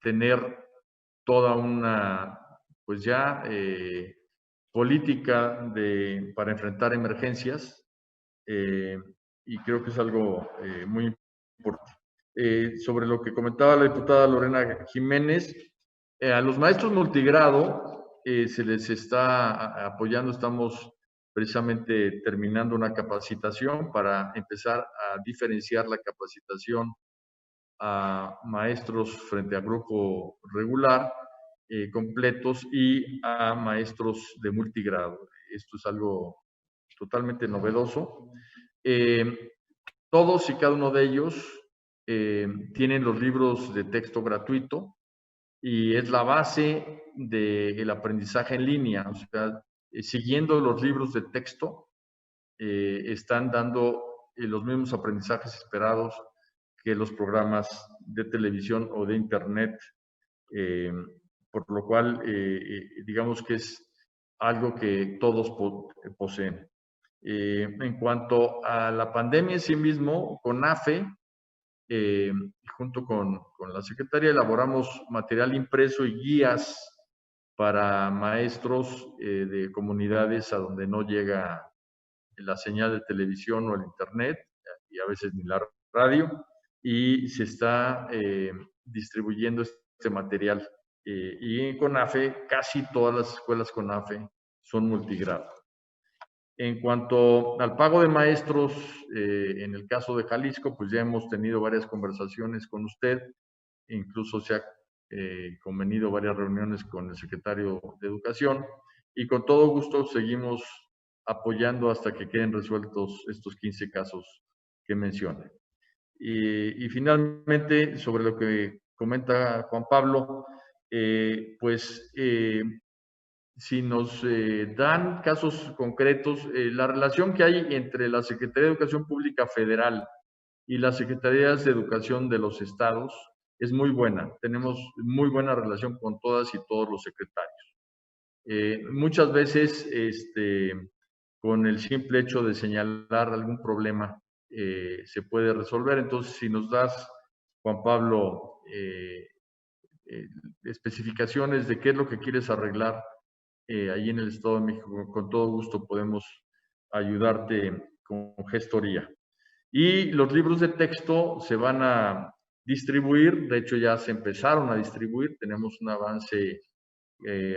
tener toda una, pues ya, política para enfrentar emergencias, y creo que es algo muy importante. Sobre lo que comentaba la diputada Lorena Jiménez, a los maestros multigrado se les está apoyando, estamos precisamente terminando una capacitación para empezar a diferenciar la capacitación a maestros frente a grupo regular completos y a maestros de multigrado. Esto es algo totalmente novedoso. Todos y cada uno de ellos tienen los libros de texto gratuito y es la base del aprendizaje en línea. O sea, siguiendo los libros de texto, están dando los mismos aprendizajes esperados que los programas de televisión o de internet, por lo cual digamos que es algo que todos poseen. En cuanto a la pandemia en sí mismo, CONAFE, junto con la Secretaría, elaboramos material impreso y guías para maestros de comunidades a donde no llega la señal de televisión o el internet, y a veces ni la radio, y se está distribuyendo este material. Y en CONAFE, casi todas las escuelas CONAFE son multigrado. En cuanto al pago de maestros, en el caso de Jalisco, pues ya hemos tenido varias conversaciones con usted, incluso se ha convenido varias reuniones con el secretario de Educación, y con todo gusto seguimos apoyando hasta que queden resueltos estos 15 casos que mencioné. Y finalmente, sobre lo que comenta Juan Pablo, si nos dan casos concretos, la relación que hay entre la Secretaría de Educación Pública Federal y las Secretarías de Educación de los estados es muy buena. Tenemos muy buena relación con todas y todos los secretarios. Muchas veces, con el simple hecho de señalar algún problema, se puede resolver. Entonces, si nos das, Juan Pablo, especificaciones de qué es lo que quieres arreglar ahí en el Estado de México, con todo gusto podemos ayudarte con gestoría. Y los libros de texto se van a distribuir, de hecho ya se empezaron a distribuir, tenemos un avance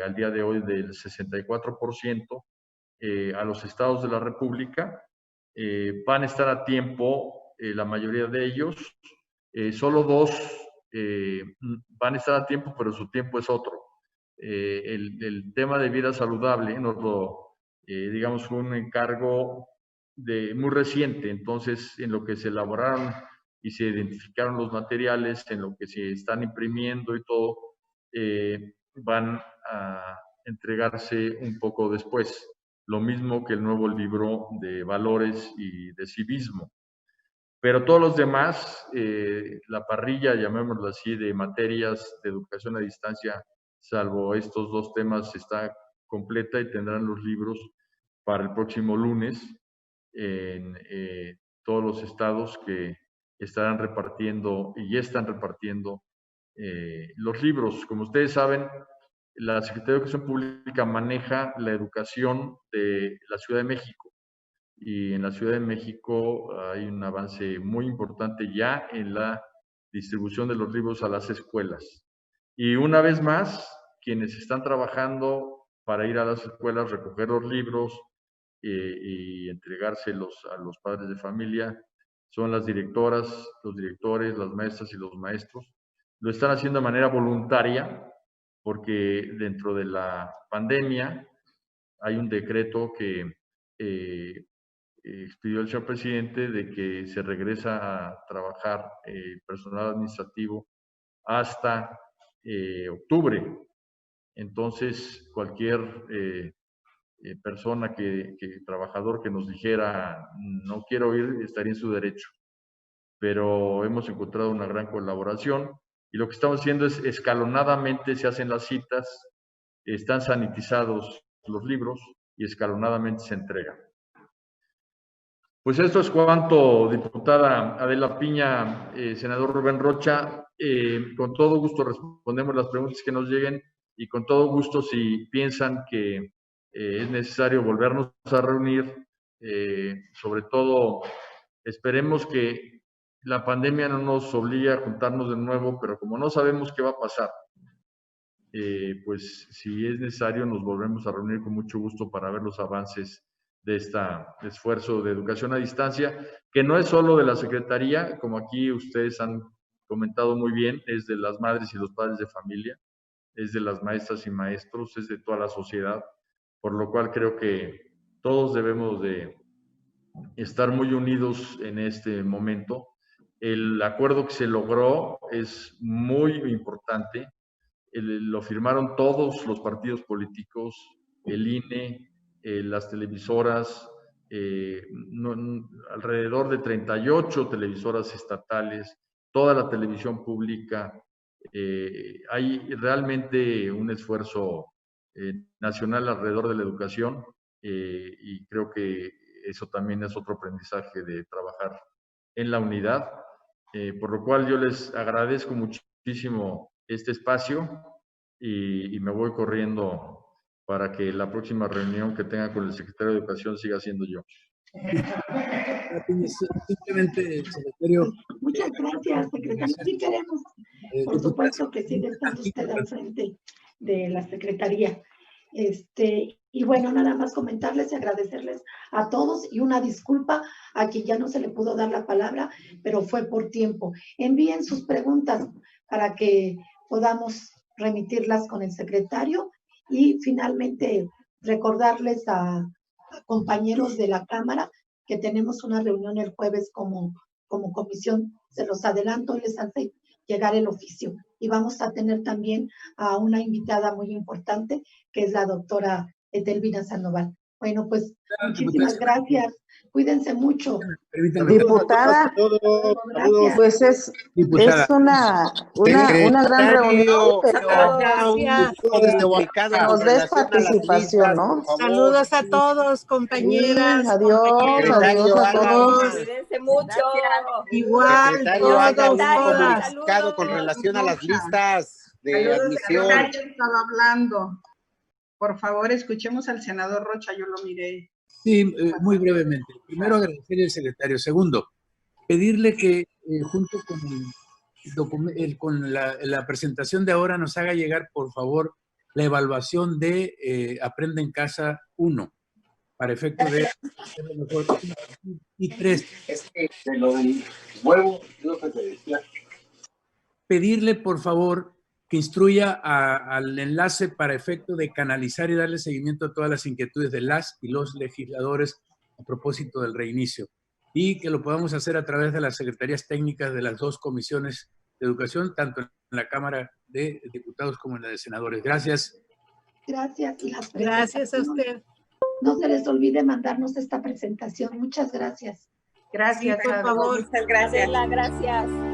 al día de hoy del 64% a los estados de la República. Van a estar a tiempo la mayoría de ellos, solo 2 van a estar a tiempo, pero su tiempo es otro. El tema de vida saludable nos lo, digamos, fue un encargo muy reciente. Entonces, en lo que se elaboraron y se identificaron los materiales, en lo que se están imprimiendo y todo, van a entregarse un poco después. Lo mismo que el nuevo libro de valores y de civismo. Pero todos los demás, la parrilla, llamémoslo así, de materias de educación a distancia, salvo estos 2 temas, está completa y tendrán los libros para el próximo lunes en todos los estados que estarán repartiendo y ya están repartiendo los libros. Como ustedes saben, la Secretaría de Educación Pública maneja la educación de la Ciudad de México. Y en la Ciudad de México hay un avance muy importante ya en la distribución de los libros a las escuelas. Y una vez más, quienes están trabajando para ir a las escuelas, recoger los libros y entregárselos a los padres de familia, son las directoras, los directores, las maestras y los maestros. Lo están haciendo de manera voluntaria, porque dentro de la pandemia hay un decreto que expidió el señor presidente de que se regresa a trabajar personal administrativo hasta octubre. Entonces, cualquier persona trabajador que nos dijera no quiero ir, estaría en su derecho. Pero hemos encontrado una gran colaboración y lo que estamos haciendo es escalonadamente se hacen las citas, están sanitizados los libros y escalonadamente se entregan. Pues esto es cuanto, diputada Adela Piña, senador Rubén Rocha. Con todo gusto respondemos las preguntas que nos lleguen y con todo gusto, si piensan que es necesario volvernos a reunir, sobre todo esperemos que la pandemia no nos obligue a juntarnos de nuevo, pero como no sabemos qué va a pasar, pues si es necesario nos volvemos a reunir con mucho gusto para ver los avances de este esfuerzo de educación a distancia, que no es solo de la Secretaría, como aquí ustedes han comentado muy bien, es de las madres y los padres de familia, es de las maestras y maestros, es de toda la sociedad, por lo cual creo que todos debemos de estar muy unidos en este momento. El acuerdo que se logró es muy importante. Lo firmaron todos los partidos políticos, el INE, las televisoras, alrededor de 38 televisoras estatales, toda la televisión pública. Hay realmente un esfuerzo nacional alrededor de la educación y creo que eso también es otro aprendizaje de trabajar en la unidad, por lo cual yo les agradezco muchísimo este espacio y me voy corriendo para que la próxima reunión que tenga con el secretario de Educación siga siendo yo. Simplemente, secretario. Muchas gracias, secretario. Sí queremos, por supuesto que siga estando usted al frente de la Secretaría. Y bueno, nada más comentarles y agradecerles a todos y una disculpa a quien ya no se le pudo dar la palabra, pero fue por tiempo. Envíen sus preguntas para que podamos remitirlas con el secretario y finalmente recordarles a compañeros de la Cámara que tenemos una reunión el jueves como comisión. Se los adelanto, les hace llegar el oficio. Y vamos a tener también a una invitada muy importante, que es la doctora Etelvina Sandoval. Bueno, pues muchísimas gracias. Cuídense mucho. Diputada, pues es una gran reunión, pero nos des participación, ¿no? Saludos a todos, compañeras. Sí, adiós a todos. Cuídense mucho. Igual, Secretario, comunicado con relación a las listas de admisión. Estaba hablando. Por favor, escuchemos al senador Rocha, yo lo miré. Sí, muy brevemente. Primero, agradecerle al secretario. Segundo, pedirle que junto con la presentación de ahora nos haga llegar, por favor, la evaluación de Aprende en Casa 1, para efecto de hacerlo mejor. Y 3. De lo del huevo, lo que te decía. Pedirle, por favor, que instruya al enlace para efecto de canalizar y darle seguimiento a todas las inquietudes de las y los legisladores a propósito del reinicio. Y que lo podamos hacer a través de las secretarías técnicas de las dos comisiones de educación, tanto en la Cámara de Diputados como en la de Senadores. Gracias. Gracias. Gracias a usted. No se les olvide mandarnos esta presentación. Muchas gracias. Gracias. Sí, por favor. Muchas gracias. Gracias.